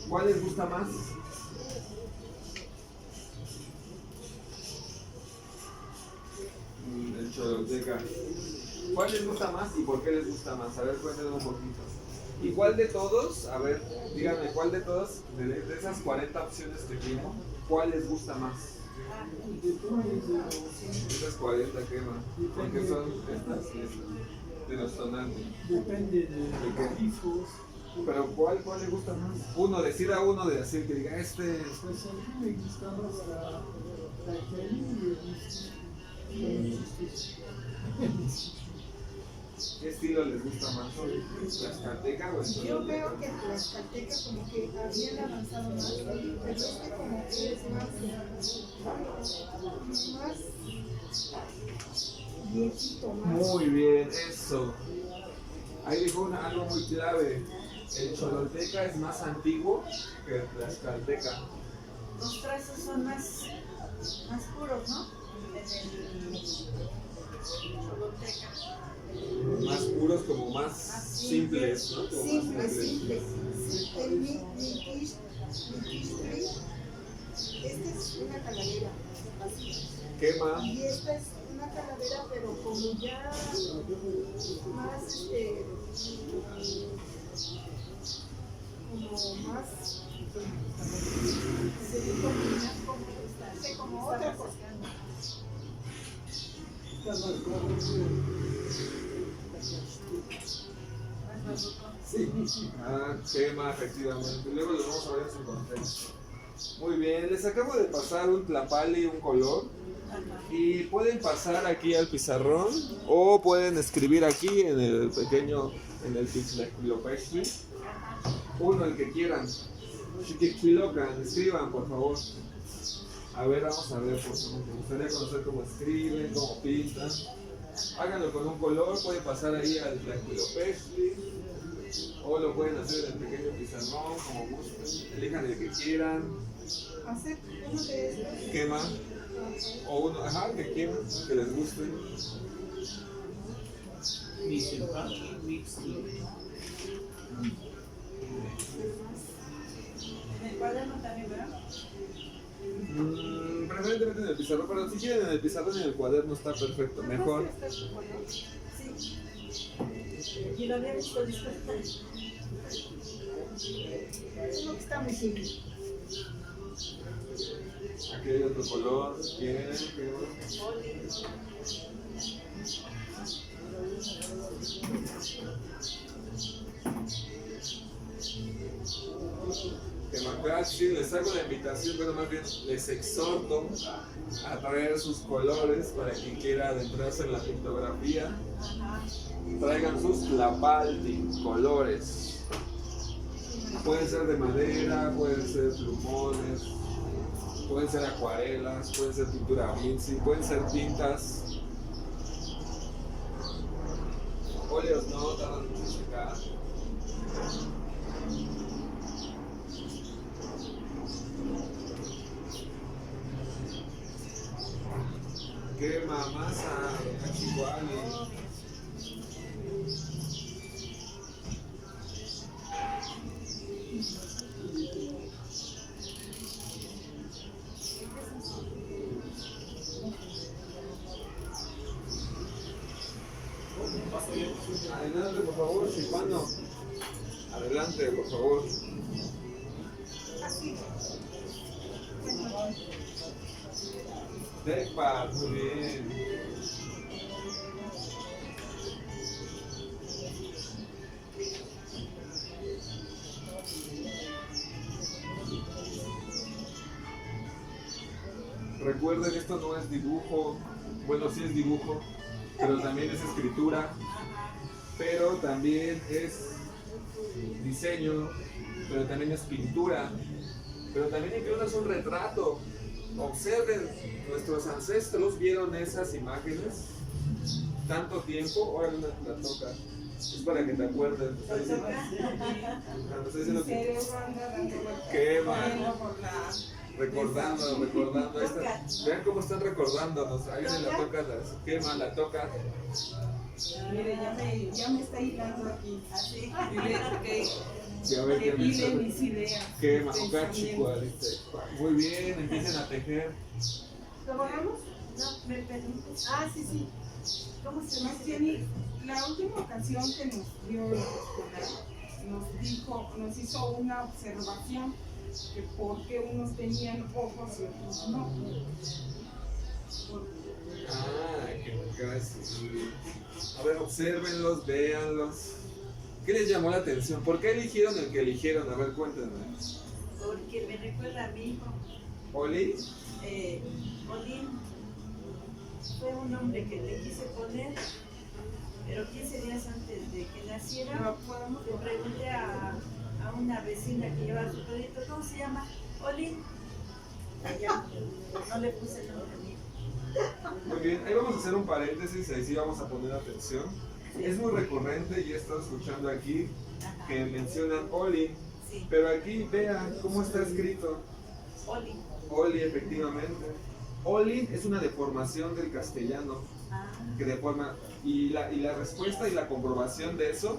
¿Cuál les gusta más? El Chololteca. ¿Cuál les gusta más y por qué les gusta más? A ver, cuéntenme un poquito. ¿Y cuál de todos, a ver, díganme, cuál de todos, de esas 40 opciones que tengo, cuál les gusta más? Esas 40, ¿qué más? Porque son estas de los tonantes. depende de los grifos. Pero ¿cuál le gusta más? Uno, decida uno de decir que diga este. Pues a mí me gusta más la Kelly y ¿Qué estilo les gusta más? ¿Tlaxcalteca o el Yo Chololteca? veo que en las caltecas como que habían avanzado más, pero este como que es más viejito, más. Muy bien, eso. Ahí dijo algo muy clave. el chololteca es más antiguo que el tlaxcalteca. Los trazos son más puros, ¿no? En el Choloteca. Más puros, como más simples, ¿no? Como más Simple, simple. El Mictli, esta es una calavera, así. Quema. Y esta es una calavera, pero como ya más, como más, como otra cosa. Está marcado Sí. Ah, quema, efectivamente. Luego los vamos a ver en su contexto. Muy bien, les acabo de pasar un tlapali y un color. Y pueden pasar aquí al pizarrón o pueden escribir aquí en el pequeño, en el Tixlopexli. Uno, el que quieran. Xiquixquilocan, escriban por favor. A ver, vamos a ver, por favor. Me gustaría conocer cómo escriben, cómo pintan. Háganlo con un color, pueden pasar ahí al Tlaxcalopexli o lo pueden hacer en el pequeño pizarrón, como gusten. Elijan el que quieran. Hacer uno de estos. Quema. O uno, ajá, que quieran, que les guste. Mixilpanqui, Mixtli. En el cuaderno también, ¿verdad? Preferentemente en el pizarrón, pero si quieren en el pizarrón y en el cuaderno está perfecto, mejor. Sí. Y lo había visto dispuesto. Uno que está muy simple. Aquí hay otro color, si quieren. Que Macrachi, les hago la invitación, pero más bien les exhorto a traer sus colores para quien quiera adentrarse en la pictografía. Traigan sus tlapalti, colores. Pueden ser de madera, pueden ser plumones, pueden ser acuarelas, pueden ser pintura vinci, pueden ser tintas. Óleos no, tardan mucho en secar. Quema masa, cachihuali. Adelante, por favor, Chipano. Adelante, por favor. Así. Deckpad, muy bien. Recuerden, esto no es dibujo. Bueno, sí es dibujo, pero también es escritura. Pero también es diseño, pero también es pintura, pero también incluso es un retrato. Observen, nuestros ancestros vieron esas imágenes tanto tiempo. Ahora la toca, es para que te acuerdes. Me está diciendo que quema, recordando vean cómo están recordándonos. Ahí viene la toca, quema, la toca. Mire, ya me está hilando aquí. Así. Ya ven que me Hile mis ideas. quema, muy bien, empiecen a tejer. ¿Lo borramos? No, me permites. Ah, sí, sí. ¿Cómo se llama? Jenny? La última ocasión que nos dio el escolar, nos hizo una observación de por qué unos tenían ojos y otros no. Ah, qué gracias. A ver, obsérvenlos, véanlos. ¿Qué les llamó la atención? ¿Por qué eligieron el que eligieron? A ver, cuéntenme. Porque me recuerda a mi hijo. ¿Oli? Olin fue un nombre que le quise poner, pero 15 días antes de que naciera, le pregunté a una vecina que lleva su perrito, ¿cómo se llama? Olin. Allá, no le puse el nombre a mi hijo. Muy bien, ahí vamos a hacer un paréntesis, ahí sí vamos a poner atención. Es muy recurrente y he estado escuchando aquí que mencionan Olin, Sí. pero aquí vean cómo está escrito. Oli. Oli, efectivamente. Olin es una deformación del castellano Ah, que deforma. Y la respuesta y la comprobación de eso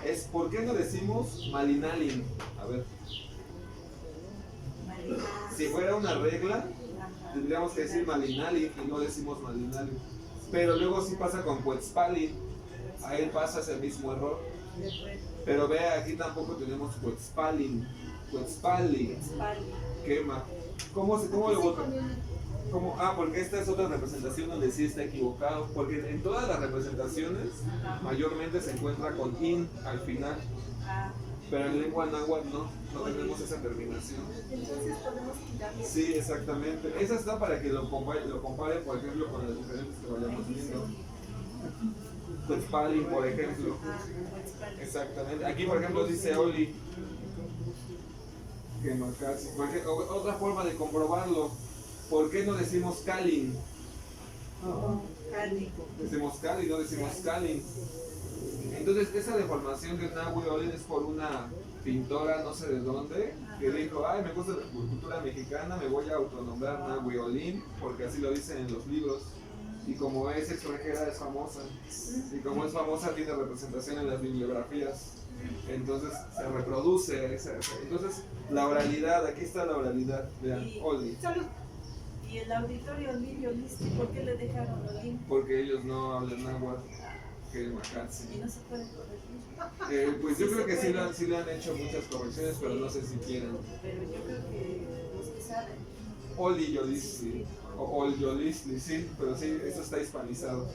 es: ¿por qué no decimos Malinalin? A ver, María. si fuera una regla, Ajá. tendríamos que decir Malinalin y no decimos Malinalin. Pero luego sí pasa con Cuetzpalin, a él pasa ese mismo error. Pero vea, aquí tampoco tenemos Cuetzpalin. Cuetzpalin, Espalda. quema. ¿Cómo lo votan? ¿Cómo? Ah, porque esta es otra representación donde sí está equivocado. Porque en todas las representaciones mayormente se encuentra con in al final. Ah, Pero en lengua náhuatl no tenemos esa terminación. Entonces podemos quitarle. Sí, exactamente. Esa está para que lo compare, por ejemplo, con las diferentes que vayamos viendo. Cuetzpalin, por ejemplo. espalda. Exactamente. Aquí, por ejemplo, dice Oli. Que casi. Otra forma de comprobarlo. ¿Por qué no decimos Kalin? Cálico. Decimos Kalin, no decimos Kalin. Entonces, esa deformación de Nahui Olin es por una pintora, no sé de dónde, que dijo: ay, me gusta la cultura mexicana, me voy a autonombrar Nahui Olin, porque así lo dicen en los libros. Y como es extranjera, es famosa. Y como es famosa, tiene representación en las bibliografías. Entonces se reproduce. Entonces, la oralidad, aquí está la oralidad. Vean, Oli. Salud. Y el auditorio Olivio Listi, ¿por qué le dejaron Olin? Porque ellos no hablan náhuatl, que es Macatzi. Y no se puede corregir. Pues yo Sí creo se que sí, puede. sí le han hecho muchas correcciones, pero no sé si quieren. Pero yo creo que los que saben. Oli Yolisli, o Ol Yolisli, sí, pero sí, eso está hispanizado.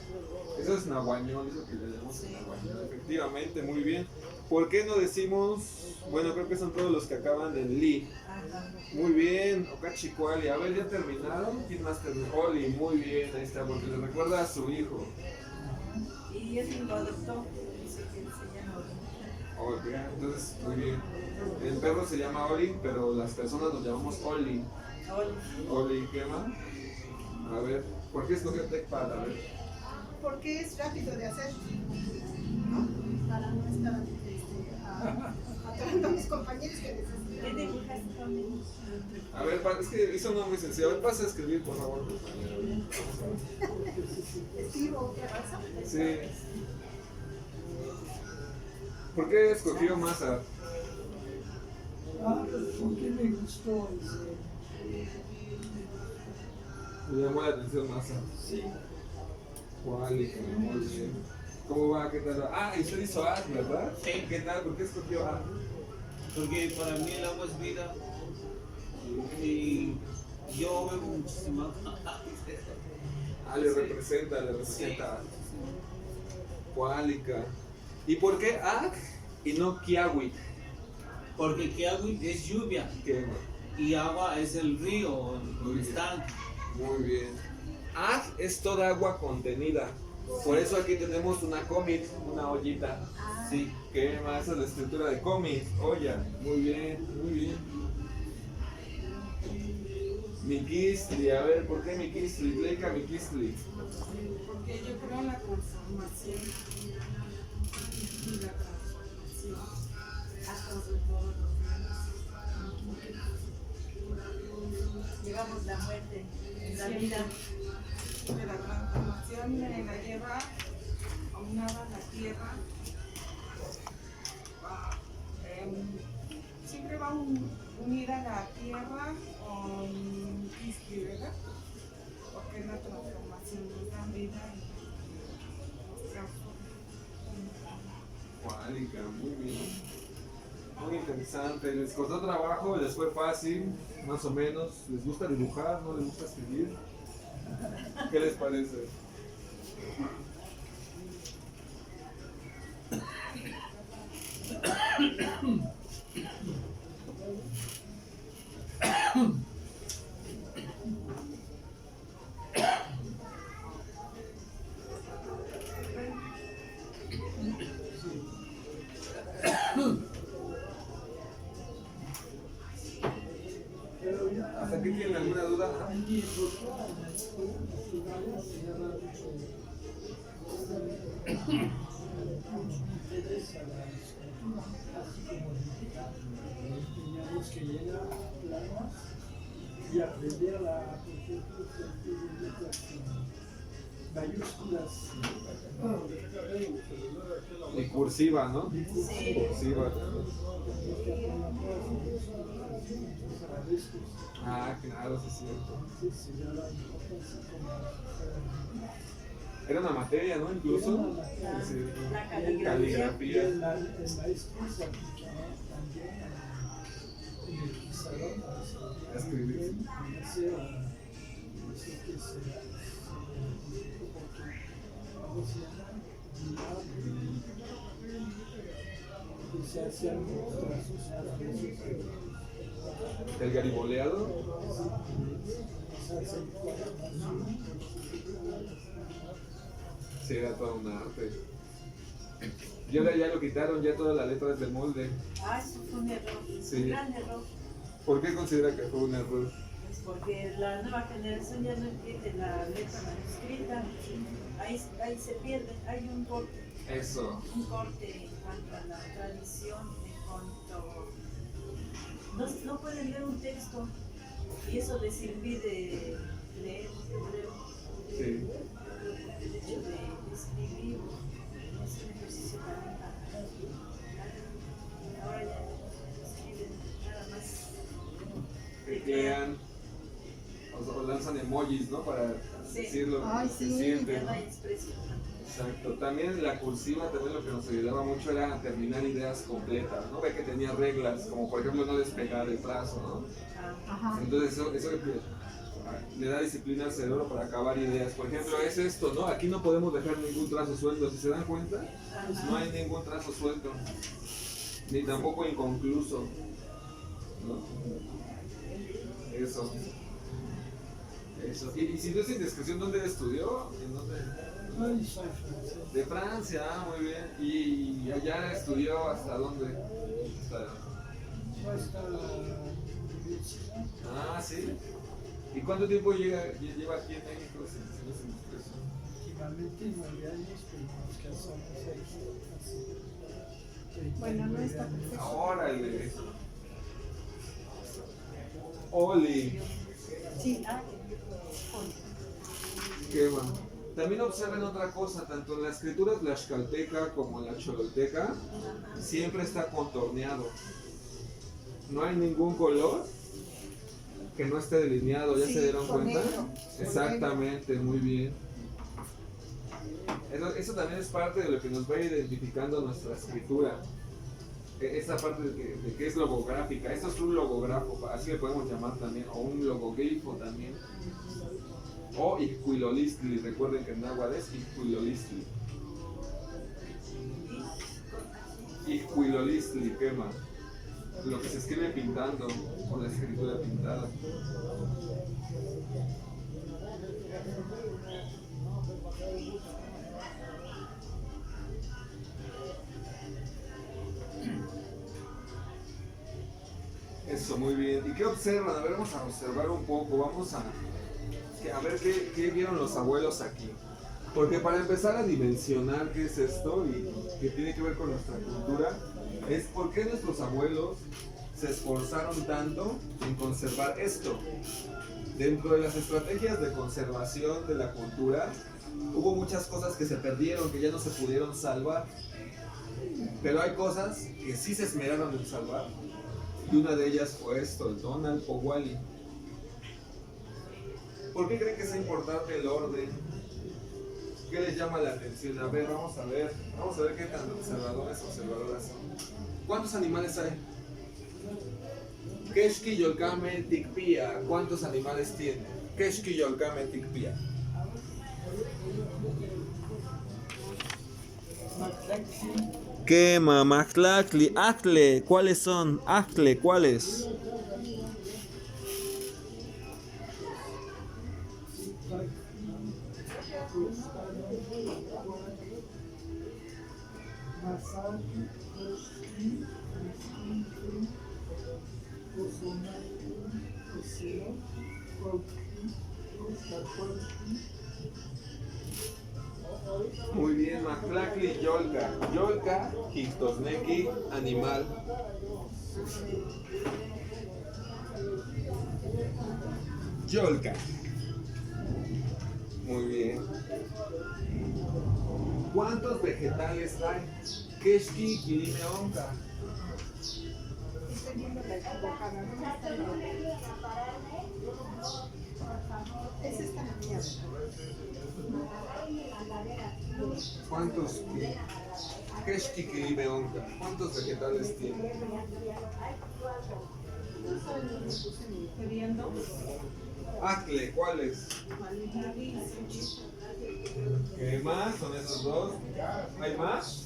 Eso es nahuañol, eso que le llamamos nahuañol, efectivamente, muy bien. ¿Por qué no decimos, bueno, creo que son todos los que acaban en li? Ajá. Muy bien, Okachicuali, a ver, ¿ya terminaron? ¿Quién más terminó? Oli, muy bien, ahí está, porque le recuerda a su hijo. Y él lo adoptó, dice que se llama Olin. Ok, entonces, muy bien. El perro se llama Oli, pero las personas nos llamamos Oli. Oli. Oli, ¿qué más? A ver, ¿por qué escogió Tecpal? A ver. Porque es rápido de hacer. ¿No? Para no estar atorando a mis compañeros que ¿Qué necesitan. dibujaste conmigo? A ver, es que hizo uno muy sencillo. A ver, pasa a escribir, por favor, compañero. Escribo otra raza. Sí. ¿Por qué escogió Masa? Porque me gustó ese. Me llamó la atención Masa. Sí. Cuálica, muy bien. ¿Cómo va? ¿Qué tal? Ah, y usted hizo A, ¿verdad? Sí. ¿Qué tal? ¿Por qué escogió A? Porque para mí el agua es vida. Y yo bebo muchísima agua. Ah, le representa. Cuálica. ¿Y por qué A y no Kiawi? Porque Kiawi es lluvia ¿Qué? y agua es el río, Muy el bien. estanque. Muy bien. Ag es toda agua contenida. Por eso aquí tenemos una comit, una ollita. Sí. ¿Qué más? Esa es la estructura de comit, olla. Muy bien, muy bien. Miquistli, a ver, ¿por qué Miquistli? Pleca Miquistli. Porque yo creo en la transformación. Y la transformación. Hasta de todos los Llevamos la muerte en la Sí. vida. de la transformación me la lleva aunada a la tierra. Siempre va unida a la tierra con Cristi, ¿verdad? Porque es la transformación de la vida y nos transforma. Cuálica, muy bien. Muy interesante. ¿Les costó trabajo? ¿Les fue fácil? Más o menos. ¿Les gusta dibujar? ¿No les gusta escribir? ¿Qué les parece? ¿Hasta aquí tienen alguna duda? Allí en los lugares se llama mucho interés a la escritura. así como digital. Teníamos que llenar planas y aprender por ejemplo, letras mayúsculas. Y cursiva, ¿no? Sí. Cursiva. Ah, claro, sí es cierto. Era una materia, ¿no? Incluso. Sí. La Y Caligrafía. el maestro se aplicaba también en el pizarrón A escribir. Se hacían trazos a veces. El gariboleado. Sí, era todo un arte. Y ahora ya lo quitaron, ya todas las letras del molde. Ah, eso fue un error, Sí. un gran error. ¿Por qué considera que fue un error? Pues porque la nueva generación ya no entiende la letra manuscrita. Ahí se pierde, hay un corte Eso. en cuanto a la tradición, en cuanto no pueden leer un texto y eso les impide leer hebreo. Sí. El hecho de escribir es un ejercicio también para ahora ya escriben nada más Teclean. O lanzan emojis, ¿no? Para decir lo Ay, que sí, sienten. ya no ¿no? hay expresión. Exacto. También la cursiva, también lo que nos ayudaba mucho era terminar ideas completas, ¿no? Ve que tenía reglas, como por ejemplo no despegar el trazo, ¿no? Ajá. Entonces eso le da disciplina al cerebro para acabar ideas. Por ejemplo, es esto, ¿no? Aquí no podemos dejar ningún trazo suelto. Si se dan cuenta, no hay ningún trazo suelto, ni tampoco inconcluso, ¿no? Eso. Y si no es indiscreción, ¿dónde estudió? ¿En dónde? Ay, soy francés. De Francia, muy bien. ¿Y allá estudió hasta dónde? Hasta la universidad. Ah, sí. ¿Y cuánto tiempo lleva aquí en México? Si no es indiscreción. Últimamente 9 años, pero nos casamos aquí hace 39 Bueno, no está años. perfecto. ¡Órale! ¡Oli! Sí, Qué bueno. También observen otra cosa, tanto en la escritura tlaxcalteca como en la chololteca, siempre está contorneado. No hay ningún color que no esté delineado, ¿ya Sí, se dieron con cuenta? negro. Exactamente, muy bien. Eso también es parte de lo que nos va a ir identificando nuestra escritura. Esa parte de que es logográfica. Esto es un logografo, así le podemos llamar también, o un logogrifo también. O ixcuilolistli, recuerden que en náhuatl es ixcuilolistli. Ixcuilolistli, quema. Lo que se escribe pintando, con la escritura pintada. Eso, muy bien. ¿Y qué observan? A ver, vamos a observar un poco. Vamos a ver qué vieron los abuelos aquí. Porque para empezar a dimensionar qué es esto y que tiene que ver con nuestra cultura, es por qué nuestros abuelos se esforzaron tanto en conservar esto. Dentro de las estrategias de conservación de la cultura, hubo muchas cosas que se perdieron, que ya no se pudieron salvar. Pero hay cosas que sí se esmeraron en salvar. Y una de ellas fue esto, el Tonal Powali. ¿Por qué creen que es importante el orden? ¿Qué les llama la atención? A ver qué tan observadoras son. ¿Cuántos animales hay? Keshki Yolkame Tikpia. ¿Cuántos animales tiene? Keshki Yolkame Tikpia. Quema, Mactlacli, Actle. ¿Cuáles son? Actle, ¿cuáles? Muy bien, Maclacli Yolka. Yolka, Hictosnequi, animal. Yolka. Muy bien. ¿Cuántos vegetales hay? Keshki Kilimeonka. Estoy viendo la equivocada, ¿no? Esa está la mía. ¿Cuántos? Keshki Kilimeonka. ¿Cuántos vegetales tiene? Queriendo. Atle, ¿cuáles? ¿Qué más? ¿Son esos dos? ¿Hay más?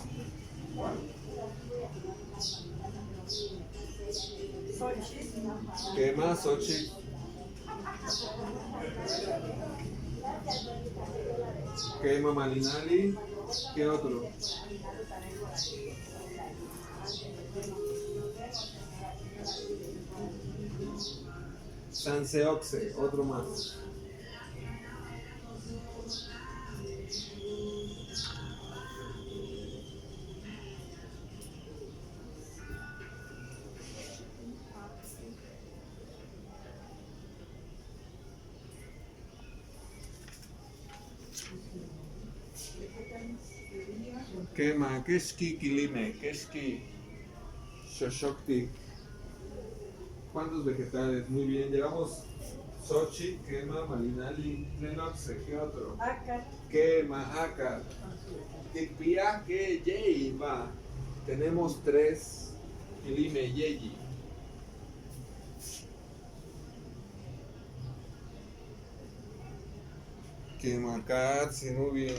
¿Qué más, Xochitl? ¿Qué Mamalinali? ¿Qué otro? Sanseoxe, otro más. Kema, Keshki Kilime, Keshki Shoshokti. ¿Cuántos vegetales? Muy bien, llevamos Xochitl, Kema, Malinali, Lenoxe, ¿qué otro? Acá. Kema, Aka, Tikpia, que Yei, va. Tenemos 3, Kilime, Yeyi. Kema, Katsi, muy bien.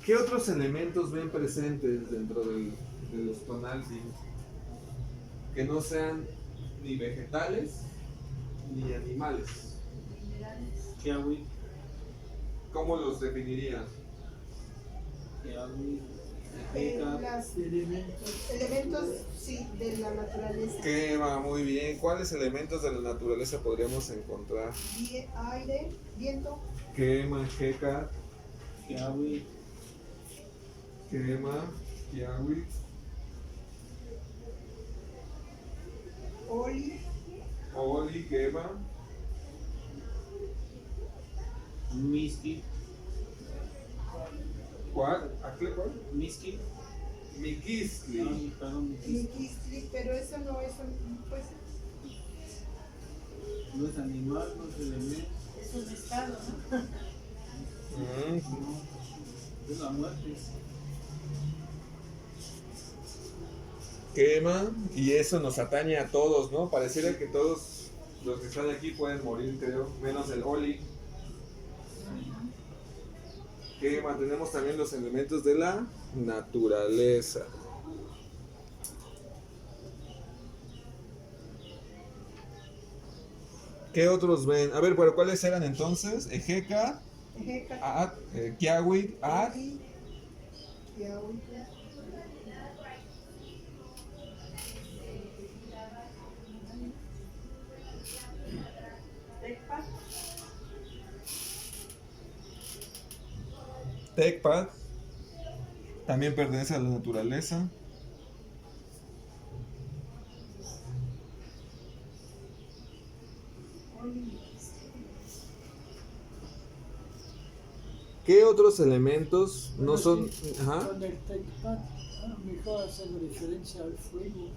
¿Qué otros elementos ven presentes dentro de los tonaldi? Que no sean ni vegetales ni animales. Kiawi, ¿Cómo los definirías? Kiawi, Eka, Los Elementos. elementos, sí, de la naturaleza. Que va muy bien. ¿Cuáles elementos de la naturaleza podríamos encontrar? Aire, viento, Quema, jeca, Kiawi, quema, kiawi, oli, oli, quema, Miski, ¿cuál? ¿Acle cuál? Miski, Miquistli. perdón, Miski. miquistli, pero eso no es un, pues, No es animal, no es elemento, Es un estado, ¿no? es la muerte. Quema, y eso nos atañe a todos, ¿no? Pareciera que todos los que están aquí pueden morir, creo, menos el Oli. Quema, tenemos también los elementos de la naturaleza. ¿Qué otros ven? A ver, pero ¿cuáles eran entonces? Ejeca, ejeca, Kiawit, oli, yahui, Tecpa. Tecpat, también pertenece a la naturaleza. ¿Qué otros elementos no son? Ajá, Con el Tecpat, mejor hacer referencia al fuego.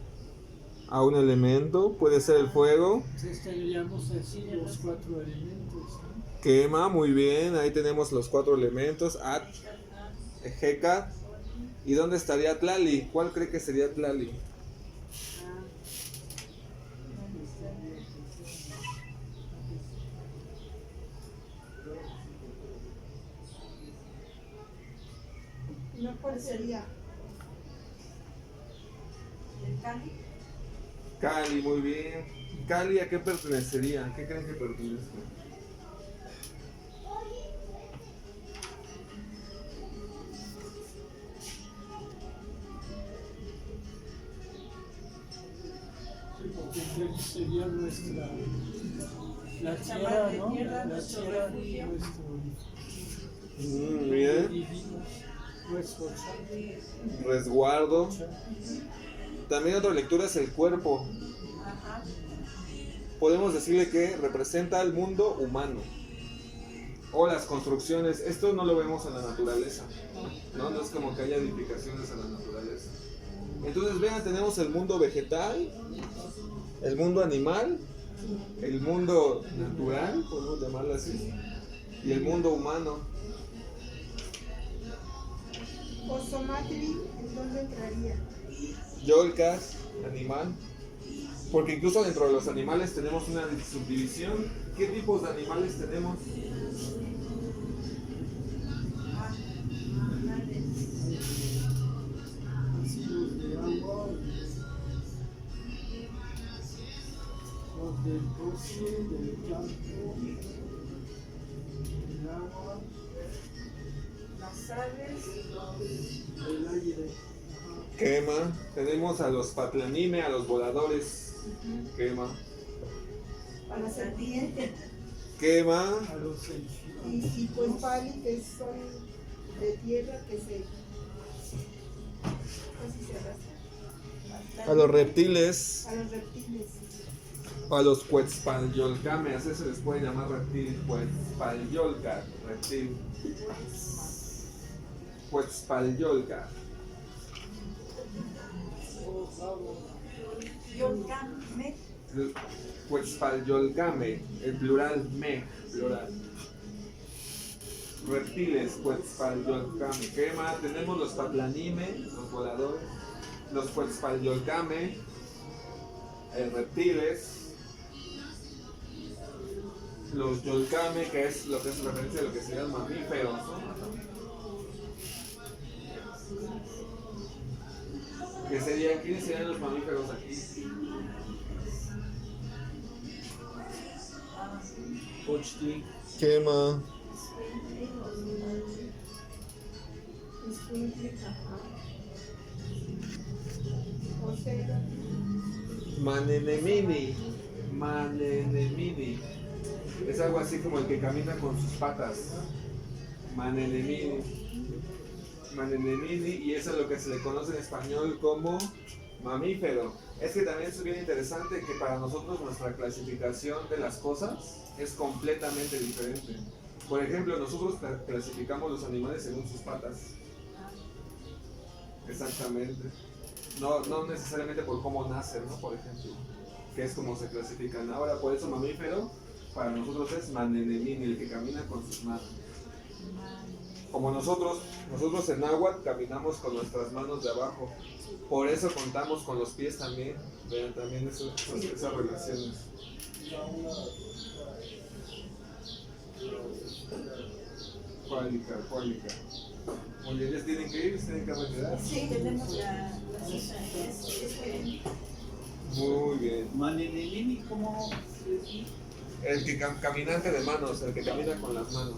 a un elemento, puede ser el fuego. Entonces tendríamos así los 4 elementos, ¿no? Quema, muy bien, ahí tenemos los 4 elementos. At, Hecat. ¿Y dónde estaría Tlali? ¿Cuál cree que sería Tlali? no, ¿cuál sería? El Cali. Cali, muy bien. Cali, ¿a qué pertenecería? ¿A qué creen que pertenece? Porque entonces sería nuestra, la tierra, ¿no? La tierra, nuestro Bien. divino. resguardo. También otra lectura es el cuerpo. Ajá. Podemos decirle que representa el mundo humano o las construcciones. Esto no lo vemos en la naturaleza, ¿no? No es como que haya edificaciones en la naturaleza. Entonces vean, tenemos el mundo vegetal, el mundo animal, el mundo natural, podemos llamarlo así, y el mundo humano. Osomatri, ¿en dónde entraría? Yolkas, animal. Porque incluso dentro de los animales tenemos una subdivisión. ¿Qué tipos de animales tenemos? Nacidos de agua, los del bosque, del campo, del agua, Las aves, del aire. Quema. Tenemos a los patlanime, a los voladores. Quema. A la serpiente. Quema. A los elfos. Y pues pali, que son de tierra, que se... Así se arrastra. A los reptiles. A los reptiles. A los Quetzpalyolcame, así se les puede llamar reptil. Quetzpalyolca, reptil. Quetzpalyolca. Yolcame, Quetzpalyolcame, el plural me, plural. Reptiles, Quetzpalyolcame. ¿Qué más? Tenemos los patlanime, los voladores. Los Quetzpalyolcame, reptiles. Los yolcame, que es lo que es referencia a lo que serían mamíferos, ¿no? ¿Qué serían? ¿Quiénes serían los mamíferos aquí? Pochtli, Quema. Escuincle, ajá. Osera. Manenemini. Manenemini. Es algo así como el que camina con sus patas. Manenemini. Manenemini, y eso es lo que se le conoce en español como mamífero. Es que también es bien interesante que para nosotros nuestra clasificación de las cosas es completamente diferente. Por ejemplo, nosotros clasificamos los animales según sus patas. Exactamente. No necesariamente por cómo nacen, ¿no? Por ejemplo, que es como se clasifican. Ahora, por eso mamífero para nosotros es manenemini, el que camina con sus manos. Como nosotros en náhuatl caminamos con nuestras manos de abajo. Por eso contamos con los pies también. Vean también esas relaciones. Cuálica. Muy bien, ¿les tienen que ir? ¿Se tienen que retirar? sí, tenemos la cita, es Muy bien. Manenemini, ¿cómo se dice? El que caminante de manos, el que camina con las manos.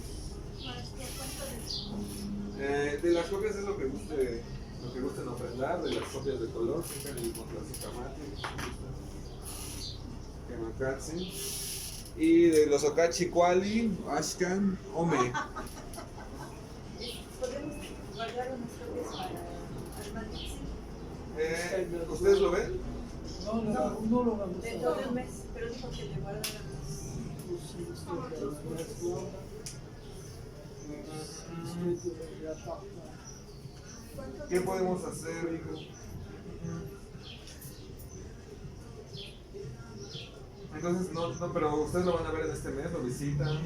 De las copias es lo que gusten ofrendar, de las copias de color, siempre el contrasucamate, Kemakatsi. Y de los Okachi Kuali, Ashkan, Ome. podemos guardar unas copias para Armando. ¿Ustedes lo ven? No lo vamos a De todo el mes, pero dijo que le guardáramos. ¿Qué podemos hacer, hijo? Entonces, pero ustedes lo van a ver en este mes, lo visitan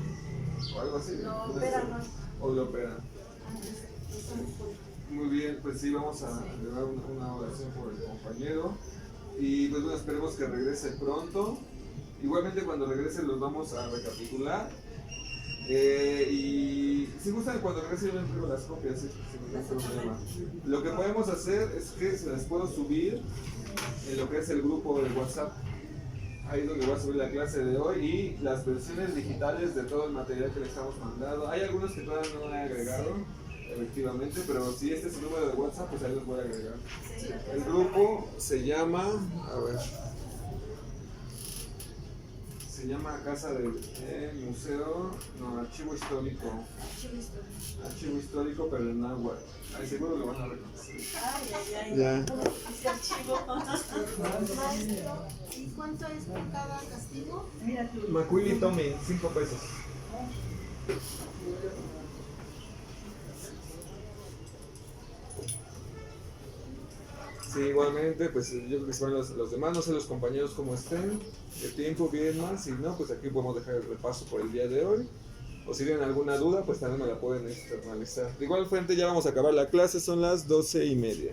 o algo así. No, operan, O lo operan. Muy bien, pues sí, vamos a llevar una oración por el compañero. Y pues bueno, esperemos que regrese pronto. Igualmente cuando regrese los vamos a recapitular. Y si gustan, cuando regrese yo les entrego las copias, sin ningún problema. Lo que podemos hacer es que se las puedo subir en lo que es el grupo de WhatsApp. Ahí es donde voy a subir la clase de hoy y las versiones digitales de todo el material que le estamos mandando. Hay algunos que todavía no he agregado, efectivamente, pero si este es el número de WhatsApp, pues ahí los voy a agregar. El grupo se llama, a ver, se se llama Casa del Museo, no, Archivo Histórico. Archivo Histórico, pero en náhuatl. Ahí seguro lo van a reconocer. Ya. Ese archivo. Maestro, ¿y cuánto es por cada castigo? Mira tú. Macuili Tommy, 5 pesos. Sí, igualmente, pues yo creo que se van los demás, no sé los compañeros cómo estén, de tiempo bien más, si no, pues aquí podemos dejar el repaso por el día de hoy. O si tienen alguna duda, pues también me la pueden externalizar. De igual frente ya vamos a acabar la clase, son las 12:30.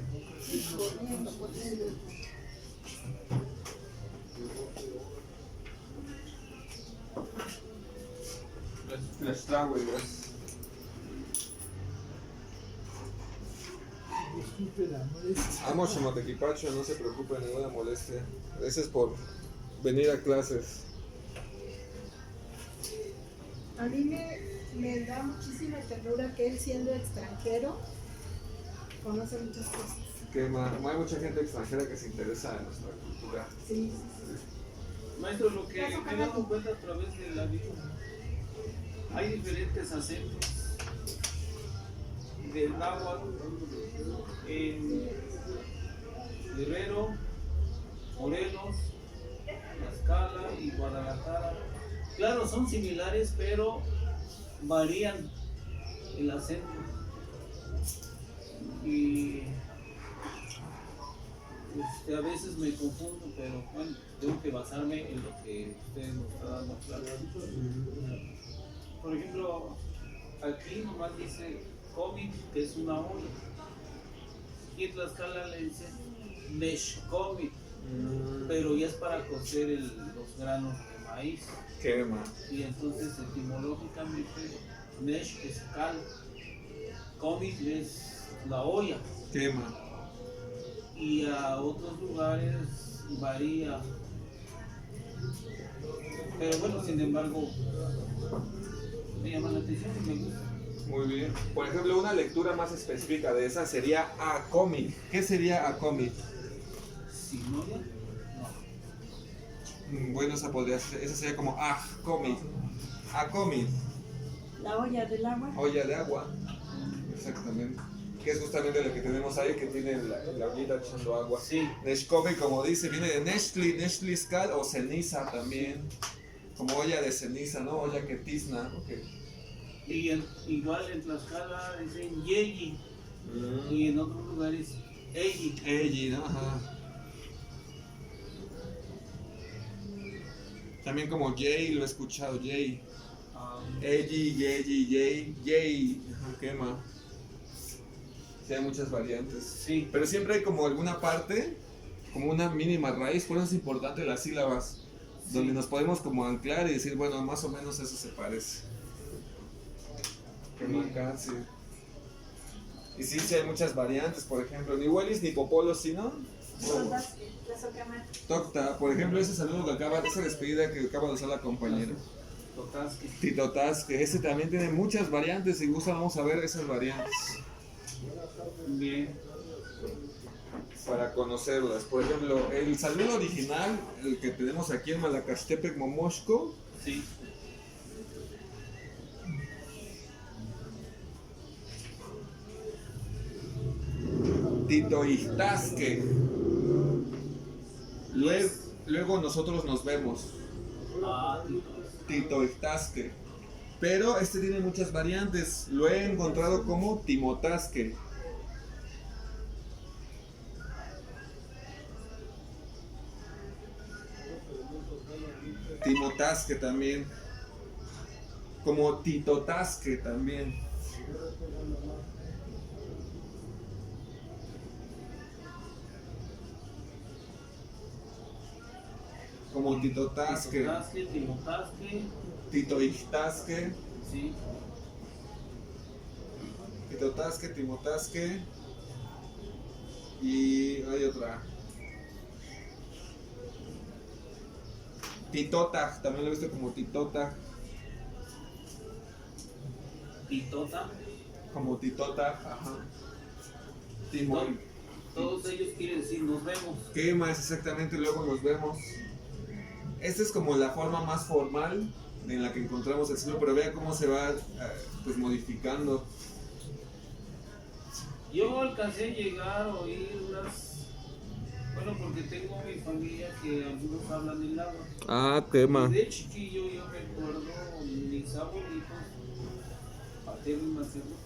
Les trago, gracias. Disculpe la molestia. Amo Ximotequipacho, no se preocupen, ninguna molestia. Gracias por venir a clases. A mí me da muchísima ternura que él, siendo extranjero, conoce muchas cosas. Que hay mucha gente extranjera que se interesa en nuestra cultura. Sí. Maestro, lo que me he dado cuenta a través de la vida, hay diferentes acentos del náhuatl en Guerrero, Morelos, Tlaxcala y Guadalajara. Claro, son similares, pero varían el acento. Y a veces me confundo, pero bueno, tengo que basarme en lo que usted nos está dando claro. Por ejemplo, aquí nomás dice COVID, que es una olla. Y en Tlaxcala le dicen Neshkomit, pero ya es para cocer los granos de maíz. Quema. Y entonces etimológicamente Nesh es cal, Komit es la olla. Quema. Y a otros lugares varía. Pero bueno, sin embargo, me llama la atención y me gusta. Muy bien. Por ejemplo, una lectura más específica de esa sería Acomit. ¿Qué sería Acomit? ¿Sinoia? No. Bueno, esa sería como Acomit. Acomit. La olla del agua. Olla de agua. Exactamente. Que es justamente lo que tenemos ahí, que tiene la ollita echando agua. Sí. Neshkomi, como dice, viene de Neshtli, Neshtli Skal o ceniza también. Como olla de ceniza, ¿no? Olla que tizna. Okay. Y igual en Tlaxcala dicen Yeyi. Y en otros lugares Eyi. Eyi, ¿no? Ajá. También como Jay, lo he escuchado, Jay. Eyi, Yeyi, Jay, Jay. Ajá, quema. Sí, hay muchas variantes. Sí. Pero siempre hay como alguna parte, como una mínima raíz, por eso es importante las sílabas, donde nos podemos como anclar y decir, bueno, más o menos eso se parece. Acá, sí. Y sí, sí hay muchas variantes, por ejemplo, ni Huelis ni Popolo, ¿sí, no? Tocta, por ejemplo, ese saludo que esa despedida que acaba de usar la compañera. Totasque. Titotasque, ese también tiene muchas variantes, si gusta vamos a ver esas variantes. Bien. Para conocerlas. Por ejemplo, el saludo original, el que tenemos aquí en Malacastepec, Momoshko, Sí. Titoihtasque. Luego nosotros nos vemos. Titoihtasque. Pero este tiene muchas variantes. Lo he encontrado como Timotasque. Timotasque también. Como Titotasque también. Como Titotasque. Titotasque, Timotasque. Titoihtasque. Sí. Titotasque, Timotasque. Y hay otra. Titota, también lo he visto como Titota. Pitota. Como Titota, ajá. Timón. Todos ellos quieren decir nos vemos. ¿Qué más exactamente? Luego nos vemos. esta es como la forma más formal en la que encontramos el ciclo, pero vea cómo se va pues modificando. Yo alcancé a llegar a oír bueno, porque tengo mi familia que algunos hablan el agua. Ah, Y de chiquillo yo recuerdo mis abuelitos, paterno y materno.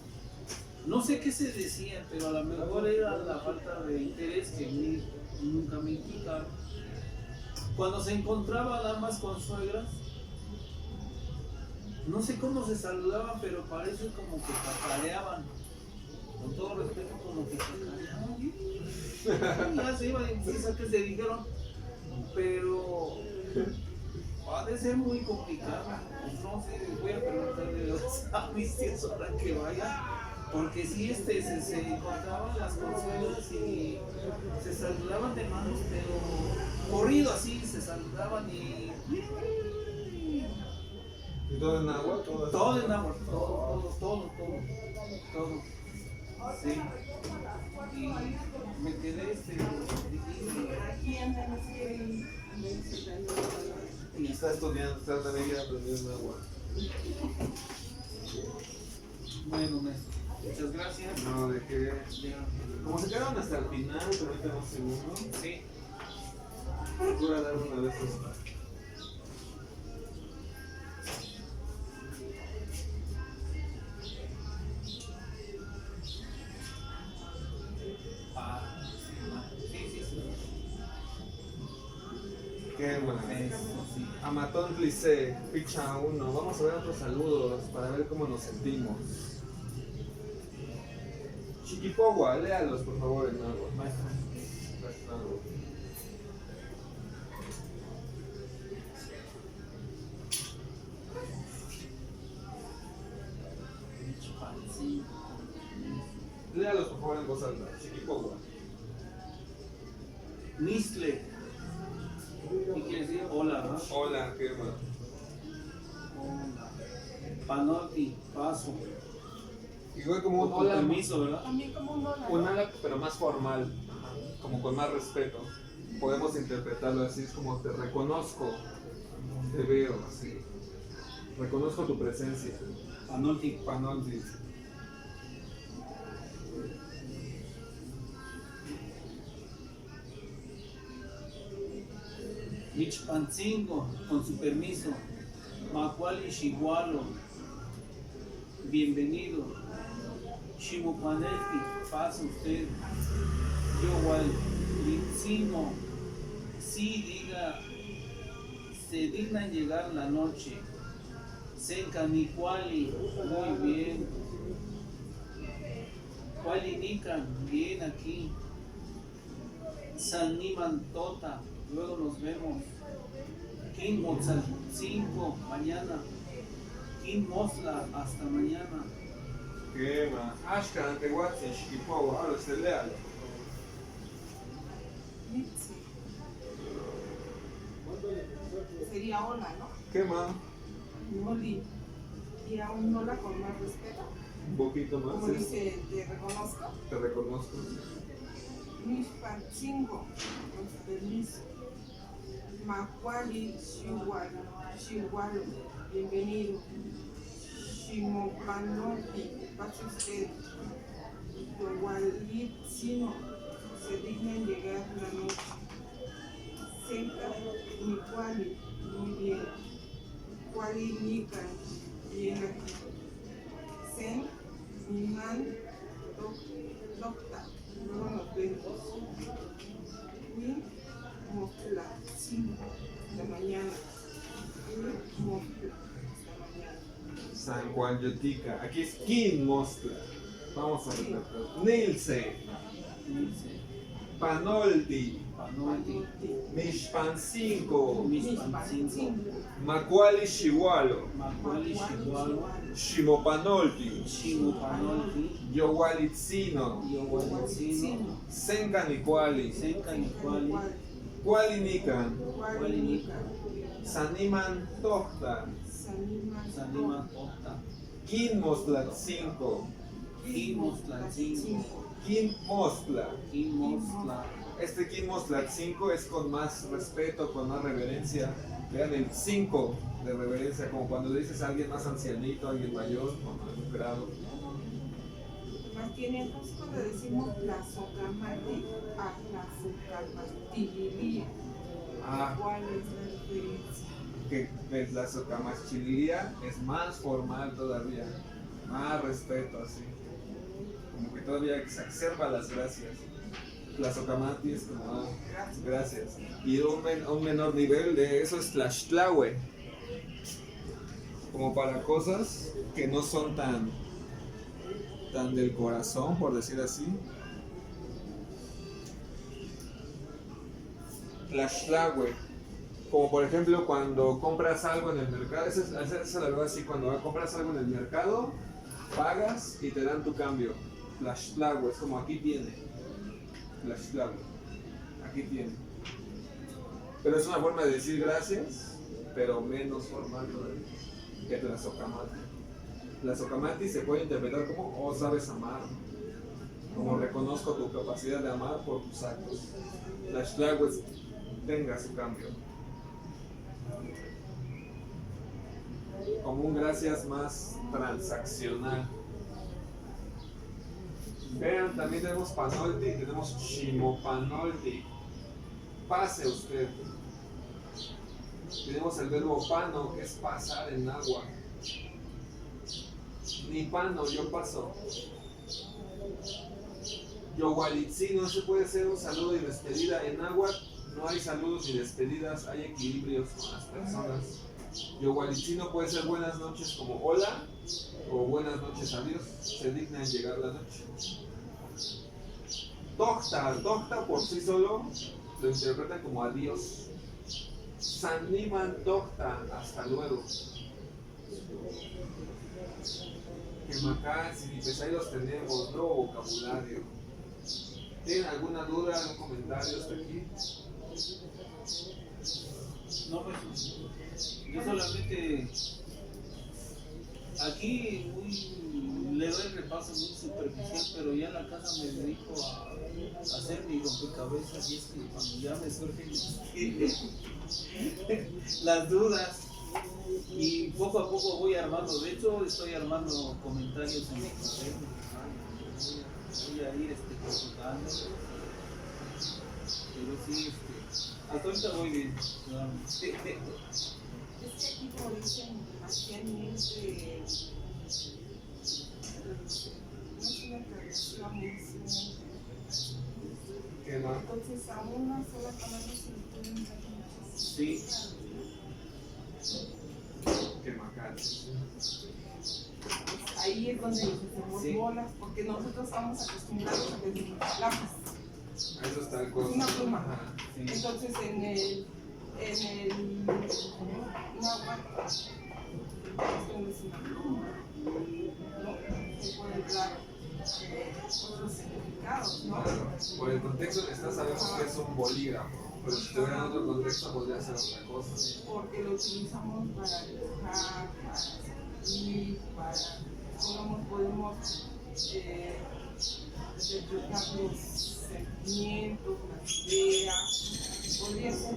No sé qué se decía, pero a lo mejor era la falta de interés que a mí nunca me inculcaron. Cuando se encontraban ambas con suegras, no sé cómo se saludaban, pero parece como que cacareaban. Con todo respeto, como que cacareaban. Ya se iban, quizás que se dijeron, pero ha de ser muy complicado. Pues no sé, voy a preguntarle a mis tíos ahora que vaya. Porque si se encontraban las consuelas y se saludaban de manos, pero corrido así, se saludaban y... ¿Y todo en agua? Todo en agua, todo. Sí. Y me quedé Aquí andan los que y está estudiando, está también aprendiendo agua. Bueno, maestro, muchas gracias. No, de que como se quedaron hasta el final, permítame un segundo. Sí. Procura dar una de estas. Sí. Qué bueno. Sí. Amatontli C, ficha 1. Vamos a ver otros saludos para ver cómo nos sentimos. Chiquipogua, léalos por favor en agua. Maestro. Léalos por favor en voz alta. Chiquipogua. Nistle. ¿Y quiere decir hola, no? Hola, qué bueno. Hola. Panotti, paso. Igual como un Con hola, permiso, ¿verdad? también como un dólar. un hola, pero más formal, como con más respeto. Podemos interpretarlo así, es como te reconozco, te veo, así. Reconozco tu presencia. Panotti. Panolti. Michpancingo, con su permiso. Macuali Shigualo. Bienvenido. Shimupanelti, pasa usted. Yohualitzino, sí diga, se digna llegar la noche. Sencanicuali, muy bien. Cualinican, bien aquí. Sanimantota, luego nos vemos. King Mozal 5, mañana. King Mosla, hasta mañana. ¿Qué más? Ashkan, Tehuatzin, Chiquipogua, ahora se léalo. Mitzi. Sería hola, ¿no? ¿Qué más? Oli. Y a un hola con más respeto. Un poquito más. Como dice, te reconozco. Te reconozco. Michpancingo, con su permiso. Macuali, Chihuahua, bienvenido. Shimopanoti, pase usted. Yohualitzino, se dignan llegar la noche. Senka, Nicuali, muy bien. Cuali Nican, bien aquí. Sen, Niman, Docta, luego nos vemos. Win, Mofla, 5 de la mañana. Win, Mofla, hasta mañana. San Juan Yotica. Aquí es King Mostla. Vamos a repetir. Nilse. Panolti. Panotti, Mishpancinco. Michpancingo, Macuali Chihualo. Macuali Shigualo, Shimopanolti. Shimupanolti, Yohualitzino. Yohualitzino, Sencanicuali. Sencanicuali, Cualinican. Cuali Nican, Saniman Tohta. Sanima Tota, King Mostla 5. Kimostlatzingo, King Mostla. Kimostla, Este King Mostla 5 es con más respeto, con más reverencia. Vean el 5 de reverencia, como cuando le dices a alguien más ancianito, a alguien mayor, con algún grado. Más tiene entonces cuando decimos Tlazocamati a Tlazocamatililia. ¿Cuál es la diferencia? Que la Tlazocamachililia es más formal todavía, más respeto así, como que todavía se exacerba las gracias. Tlazocamati es como gracias. Y un menor nivel de eso es Tlaxtlahueh, como para cosas que no son tan del corazón, por decir así. Tlaxtlahueh, como por ejemplo cuando compras algo en el mercado, esa es la verdad, así, cuando compras algo en el mercado, pagas y te dan tu cambio. Tlaxtlahueh, es como aquí tiene. Tlaxtlahueh, aquí tiene. Pero es una forma de decir gracias, pero menos formal todavía que Tlazocamati. Tlazocamati se puede interpretar como, oh, sabes amar, como reconozco tu capacidad de amar por tus actos. Tlaxtlahueh es, tenga su cambio. Como un gracias más transaccional. Vean, también tenemos panolti, tenemos chimopanolti. Pase usted. Tenemos el verbo pano, que es pasar en agua. Ni pano, yo paso. Yowalitzi, no se puede hacer un saludo y despedida. En agua no hay saludos y despedidas, hay equilibrios con las personas. Yowalitzi no puede ser buenas noches como hola o buenas noches adiós. Se digna en llegar la noche. Tohta por sí solo lo interpretan como adiós. Saniman Tohta, hasta luego. Quemacán, si ahí los tenemos, nuevo vocabulario. ¿Tienen alguna duda, algún comentario hasta aquí? No, pues yo solamente aquí le doy el repaso muy superficial, pero ya en la casa me dedico a hacer mi rompecabezas, y es que cuando ya me surgen las dudas y poco a poco voy armando. De hecho estoy armando comentarios en mi correo. Voy a ir consultando, pero sí, hasta ahorita voy bien. Es que aquí como dicen marcianamente, no es una traducción, es ¿Qué no? entonces a una sola palabra se le pueden dar muchas. Sí. Quemacán. Ahí es donde nos hacemos Sí. bolas, porque nosotros estamos acostumbrados a decir lápiz, Eso está el cosa. una pluma. Ajá. Sí. Entonces en el náhuatl, esto no es una pluma, ¿no? Se pueden dar otros significados, ¿no? Claro. Por el contexto que está, sabemos que es un bolígrafo, pero si estuviera en otro contexto podría ser otra cosa. Porque lo utilizamos para dibujar, para escribir, para cómo podemos reflejar los sentimientos, las ideas. Podría ser.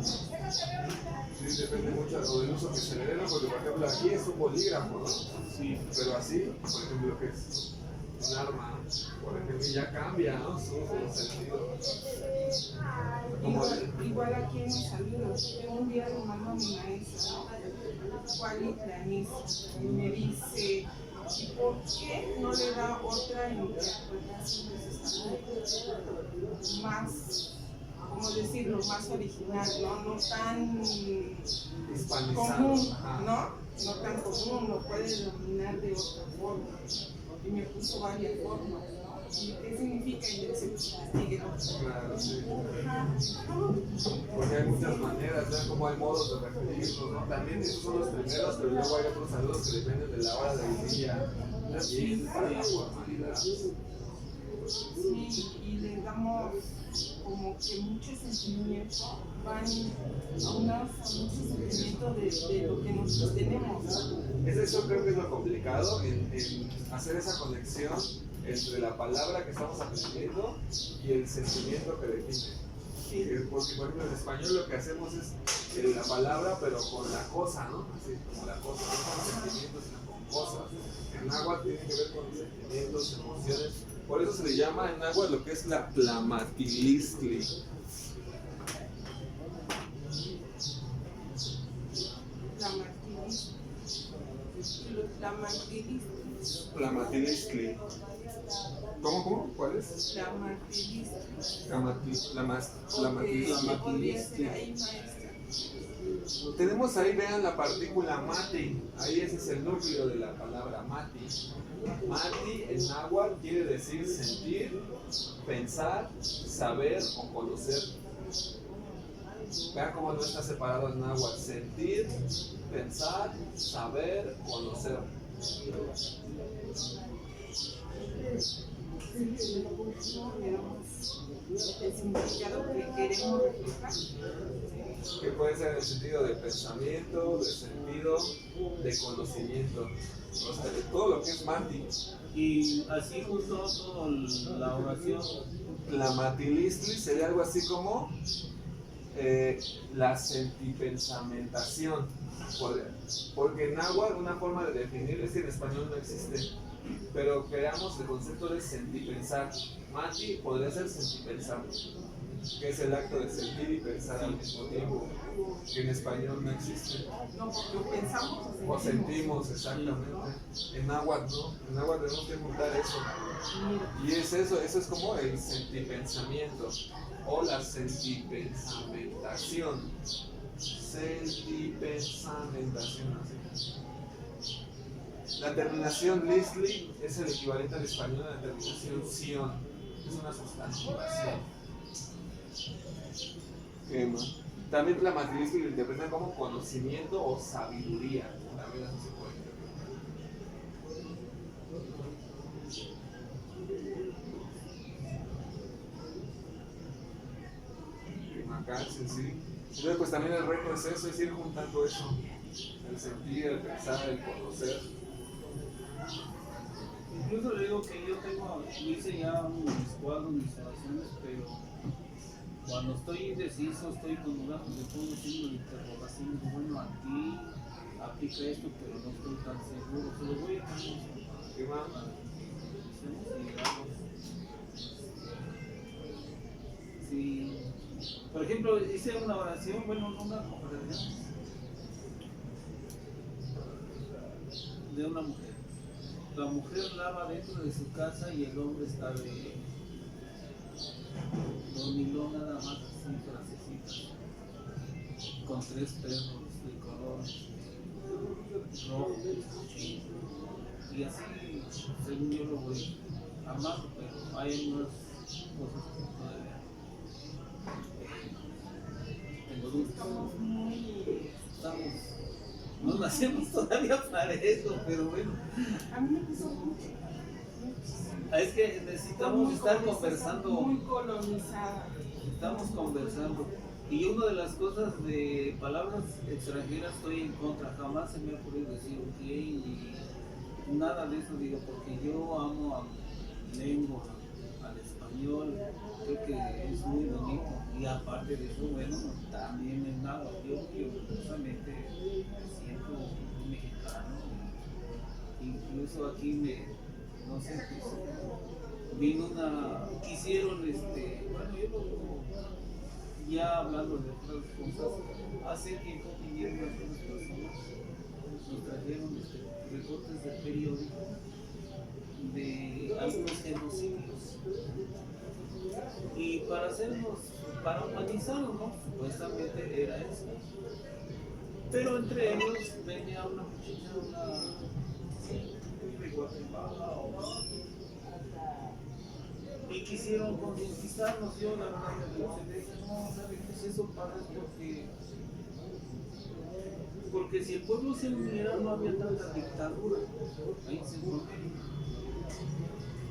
Sí, depende mucho del uso que se le dé, ¿no? Porque por ejemplo aquí es un bolígrafo, ¿no? Sí. Pero así, por ejemplo, que es un arma, por ejemplo, ya cambia, ¿no? Su sentido. Como Igual aquí en los saludos, yo un día le mando a mi maestra, ¿no? ¿Cuál es la misa? Y me dice, ¿y por qué no le da otra interpretación de ese saludo? Más, ¿cómo decirlo? Más original, ¿no? No tan hispanizado. común, Ajá. ¿no? No tan común, lo puede denominar de otra forma. Y me puso varias formas, ¿no? ¿Y qué significa? Y yo investigué. Claro, sí. Porque hay muchas maneras, vean cómo hay modos de referirnos, ¿no? También esos son los primeros, pero luego hay otros saludos que dependen de la hora del día, también para la formalidad. Sí, y le damos como que mucho sentimiento, van aunados a mucho sentimiento de lo que nosotros tenemos. Eso creo que es lo complicado, en hacer esa conexión entre la palabra que estamos aprendiendo y el sentimiento que define. Porque por ejemplo en español lo que hacemos es la palabra, pero con la cosa, ¿no? Así como la cosa, no con sentimientos, sino con cosas. El náhuatl tiene que ver con sentimientos, emociones. Por eso se le llama en náhuatl lo que es la tlamatilistli. Tlamatilistli. ¿Cómo? ¿Cuál es? Tlamatilistli. Tenemos ahí, vean la partícula mati. Ahí ese es el núcleo de la palabra mati. Mati en náhuatl quiere decir sentir, pensar, saber o conocer. Vean cómo no está separado el náhuatl. Sentir, pensar, saber, conocer. El significado que queremos reflejar. Que puede ser en el sentido de pensamiento, de sentido, de conocimiento. O sea, de todo lo que es mati. Y así justo toda la oración. La matilistli sería algo así como la sentipensamentación. Porque en náhuatl una forma de definir es que en español no existe. Pero creamos el concepto de sentipensar. Mati podría ser sentipensar, que es el acto de sentir y pensar al mismo tiempo, que en español no existe. No, porque pensamos O sentimos, exactamente. En náhuatl no, en náhuatl tenemos que juntar eso. Y es eso es como el sentipensamiento o la sentipensamentación. Sentipensamentación, así. La terminación listli es el equivalente al español a la terminación sion. Es una sustantivación. ¿Qué más? También la matilistli lo interpretan como conocimiento o sabiduría. También así se puede interpretar. Sí. Entonces, pues también el reto es eso, es ir juntando eso. El sentir, el pensar, el conocer. Incluso le digo que yo hice ya mis cuadros, mis oraciones, pero cuando estoy indeciso, estoy con dudas, le pongo signo de interrogación, digo, bueno, aquí aplica esto, pero no estoy tan seguro, se lo voy a poner. ¿Qué más? Sí. Por ejemplo, hice una oración, bueno, una conversación de una mujer. La mujer lava dentro de su casa y el hombre está de dormilón nada más, así frasecitas, con 3 perros de color rojo y así, según yo lo voy amando, pero hay algunas cosas que todavía tengo dudas. No nacemos todavía para eso, pero bueno. A mí me gustó mucho. Es que necesitamos estar conversando. Muy colonizada. Estamos conversando. Y una de las cosas de palabras extranjeras estoy en contra. Jamás se me ha ocurrido decir ok y nada de eso, digo, porque yo amo a mi lengua, al español. Creo que es muy bonito. Y aparte de eso, bueno, también es nada. Yo justamente me siento muy mexicano. Incluso aquí no sé, pues, vino quisieron, bueno, yo ya hablando de otras cosas, hace tiempo vinieron algunas personas, nos trajeron recortes de periódico de algunos genocidios. Y para humanizarlos, ¿no? Supuestamente era eso. Pero entre ellos venía una muchacha, de Guatemala, y quisieron concientizarnos. Yo la verdad me dije, no, ¿sabe qué es eso, padre? Porque si el pueblo se uniera no había tanta dictadura ahí en Centroamérica.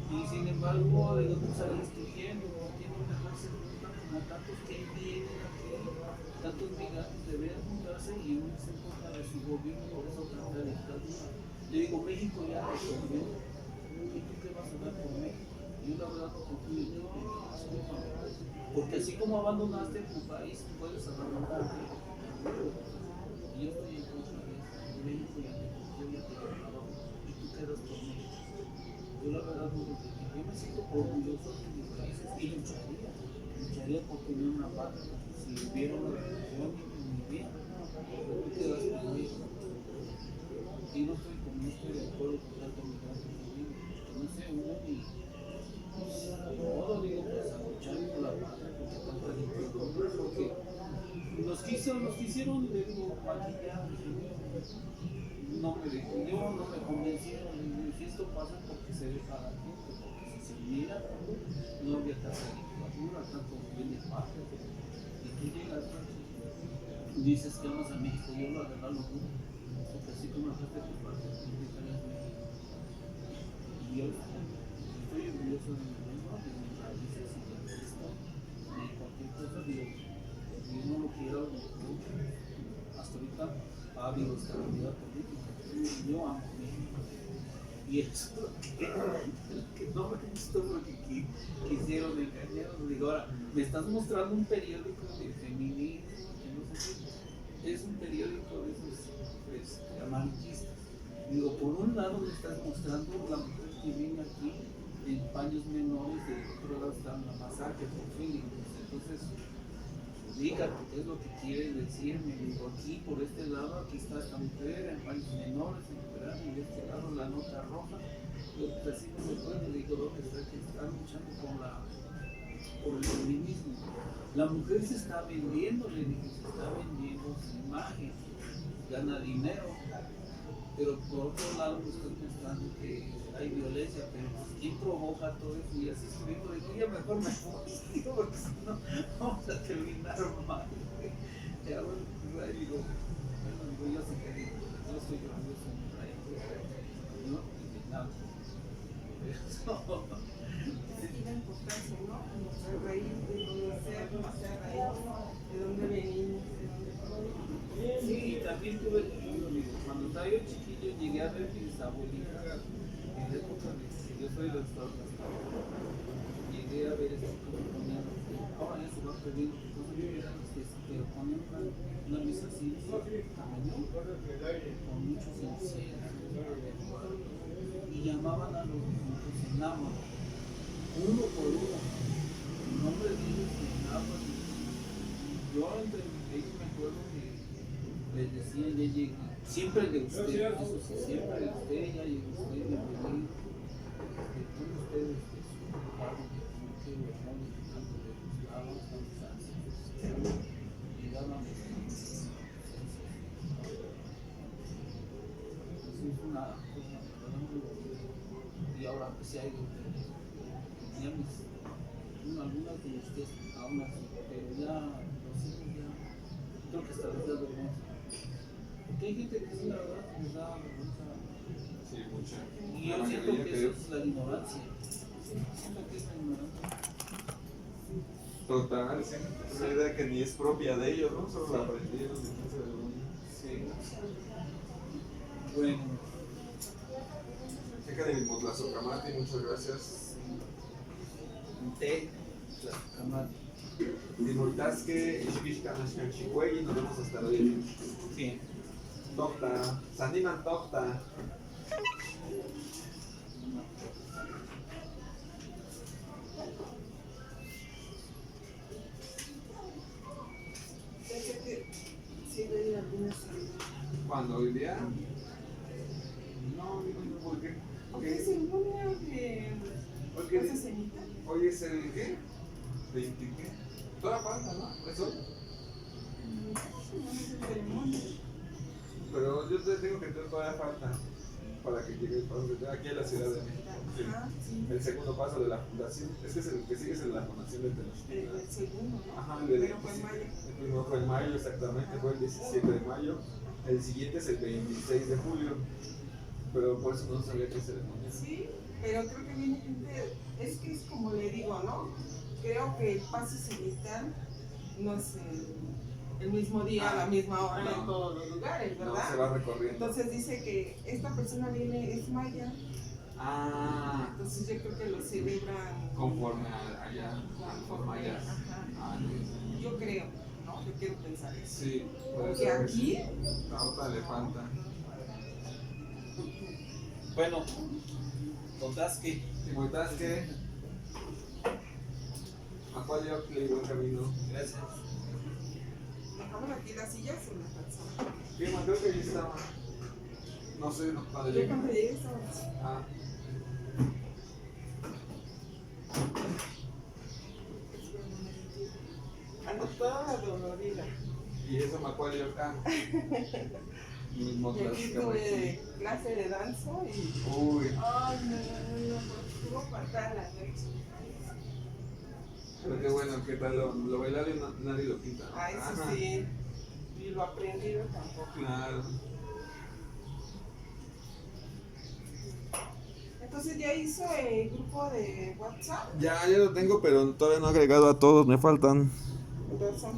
Y sin embargo, de donde sale estudiando, tienen que dejarse como tantos que vienen aquí, tantos migrantes deberían juntarse y unirse en contra de su gobierno, por eso tanta dictadura. Le digo, México ya resolvió, ¿y tú qué vas a dar por México? Yo la verdad no confío, porque así como abandonaste tu país, puedes abandonar Y yo estoy en contra de eso. Y me dijo, ya te trabajo y tú quedas por mí. Yo la verdad no lo dije. Yo me siento orgulloso de mis raíces y lucharía por tener una patria. Si hubiera una religión en mi vida, tú quedas conmigo. Y no estoy de acuerdo con tanto migrante que vive. No sé, uno y modo digo pues a luchar por la patria, porque tanta gente, porque nos quisieron de maquillar, no me convencieron, y si esto pasa porque se deja a la gente, porque si se mira, no había tanta dictadura, tanto bien de patria, y tú llegas y dices que amas a México, yo la verdad lo dudo, porque así como dejaste tu patria, tú dejarías México. Y yo estoy orgulloso de mi lengua, de mis raíces y de esto, de cualquier cosa, digo, yo no lo quiero, hasta ahorita ha habido estabilidad política, yo amo México. Y eso que no me gustó porque quisieron engañarnos. Digo, ahora, me estás mostrando un periódico de feminismo, que no sé qué, es un periódico de esos amarillistas. Digo, por un lado me estás mostrando la mujer que viene aquí en paños menores, de otro lado está una masacre por fin. Entonces, dígate qué es lo que quieres decirme. Digo, aquí por este lado, aquí está esta mujer en paños menores, en verano, y de este lado la nota roja. Yo pues, así no se puede. Digo, ¿dónde está que está luchando por el feminismo? La mujer se está vendiendo, le dije, se está vendiendo su imagen, gana dinero. Pero por otro lado me estoy pensando que hay violencia, pero ¿quién provoca todo eso? Y así escribiendo, digo, ya mejor me voy, porque si no vamos a terminar mal. Ya bueno, pues ahí digo, yo sé que digo, yo soy orgulloso de mi raíz, ¿no? Y de nada. Aquí la importancia, ¿no? Nuestra raíz, de conocer nuestra raíz, de dónde venimos, de dónde provenimos. Sí, y también tuve, cuando estaba yo chiquillo, llegué a ver mis abuelitas en la época de que yo soy de Estados Unidos. Llegué a ver esto como ponían, ahora ya se va perdiendo, pero ponían una mesa así, tamaño, con muchos inciensos, y llamaban a los difuntos en náhuatl, uno por uno, en nombre de ellos en náhuatl. Yo entre ellos me acuerdo que les decía, ya llegué, siempre de usted, eso sí, siempre de usted, ya llegó usted, bienvenido, de todos ustedes, de su padre, de su hermano, de tanto de los lados, tantos ancestros, y daban entonces es una cosa, y ahora pues se ha ido, tenía algunas de ustedes, aún así, pero ya los hijos ya, creo que hasta les da vergüenza. Porque hay gente que sí, la verdad, les da vergüenza. Sí, mucha. Y yo siento que eso es la ignorancia. Siento que es la ignorancia. Total, sí. Es una idea que ni es propia de ellos, ¿no? Solo la aprendieron de quién sabe dónde. Sí. Bueno. Checa de mi Motlazocamati, muchas gracias. Té, Tlazocamati. Dimultasque, Ishkishkanashkan Chihuey, nos vemos hasta luego. Sí. Tocta, Saniman Tocta. Pensé que sí leí algunas salud. ¿Cuándo? ¿Hoy día? No, no, ¿por qué? Porque ceremonia de ¿Por qué? esa cenita. Hoy es el ¿qué? ¿20 qué? Toda falta, ¿no? ¿Eso? No es ceremonia. Pero yo te digo que todavía falta para que llegue el paso aquí a la Ciudad de México. Ajá, sí. El segundo paso de la fundación. Es que es el que sigue es la fundación de Tenochtitlan. El segundo, ¿no? Ajá, Pero fue en mayo. El primero fue en mayo, exactamente, fue el 17 de mayo. El siguiente es el 26 de julio. Pero por eso no sabía qué ceremonia. Sí, pero creo que viene gente, es que es como le digo, ¿no? Creo que el paso cenital no es el mismo día, a la misma hora no. en todos los lugares, No, ¿verdad? se va recorriendo. Entonces dice que esta persona viene, es maya, Ah, entonces yo creo que lo celebran conforme allá, conforme allá. Ajá. Ah, no. Yo creo, ¿no? Yo quiero pensar eso. Sí, puede Porque ser. aquí, La otra le falta. Bueno, Totasque. Timotasque. Macualiocle, buen camino. Gracias. dejamos aquí las sillas y me alcanzaba. ¿Qué más? Creo que ahí estaba. No sé, no, cuando Yo llegué. cuando llegué estaba así. Ah, Ando toda dolorida. y eso Macualiocle. Mismo Y aquí tuve clásico. clase de danza y... Uy, Ay, no, estuvo fatal la noche. pero qué bueno, ¿qué tal? Lo bailado y nadie lo quita. ¿No? Ah, eso Ajá, sí. Y lo aprendido tampoco. claro. Entonces ya hizo el grupo de WhatsApp. Ya lo tengo, pero todavía no he agregado a todos, me faltan. Entonces,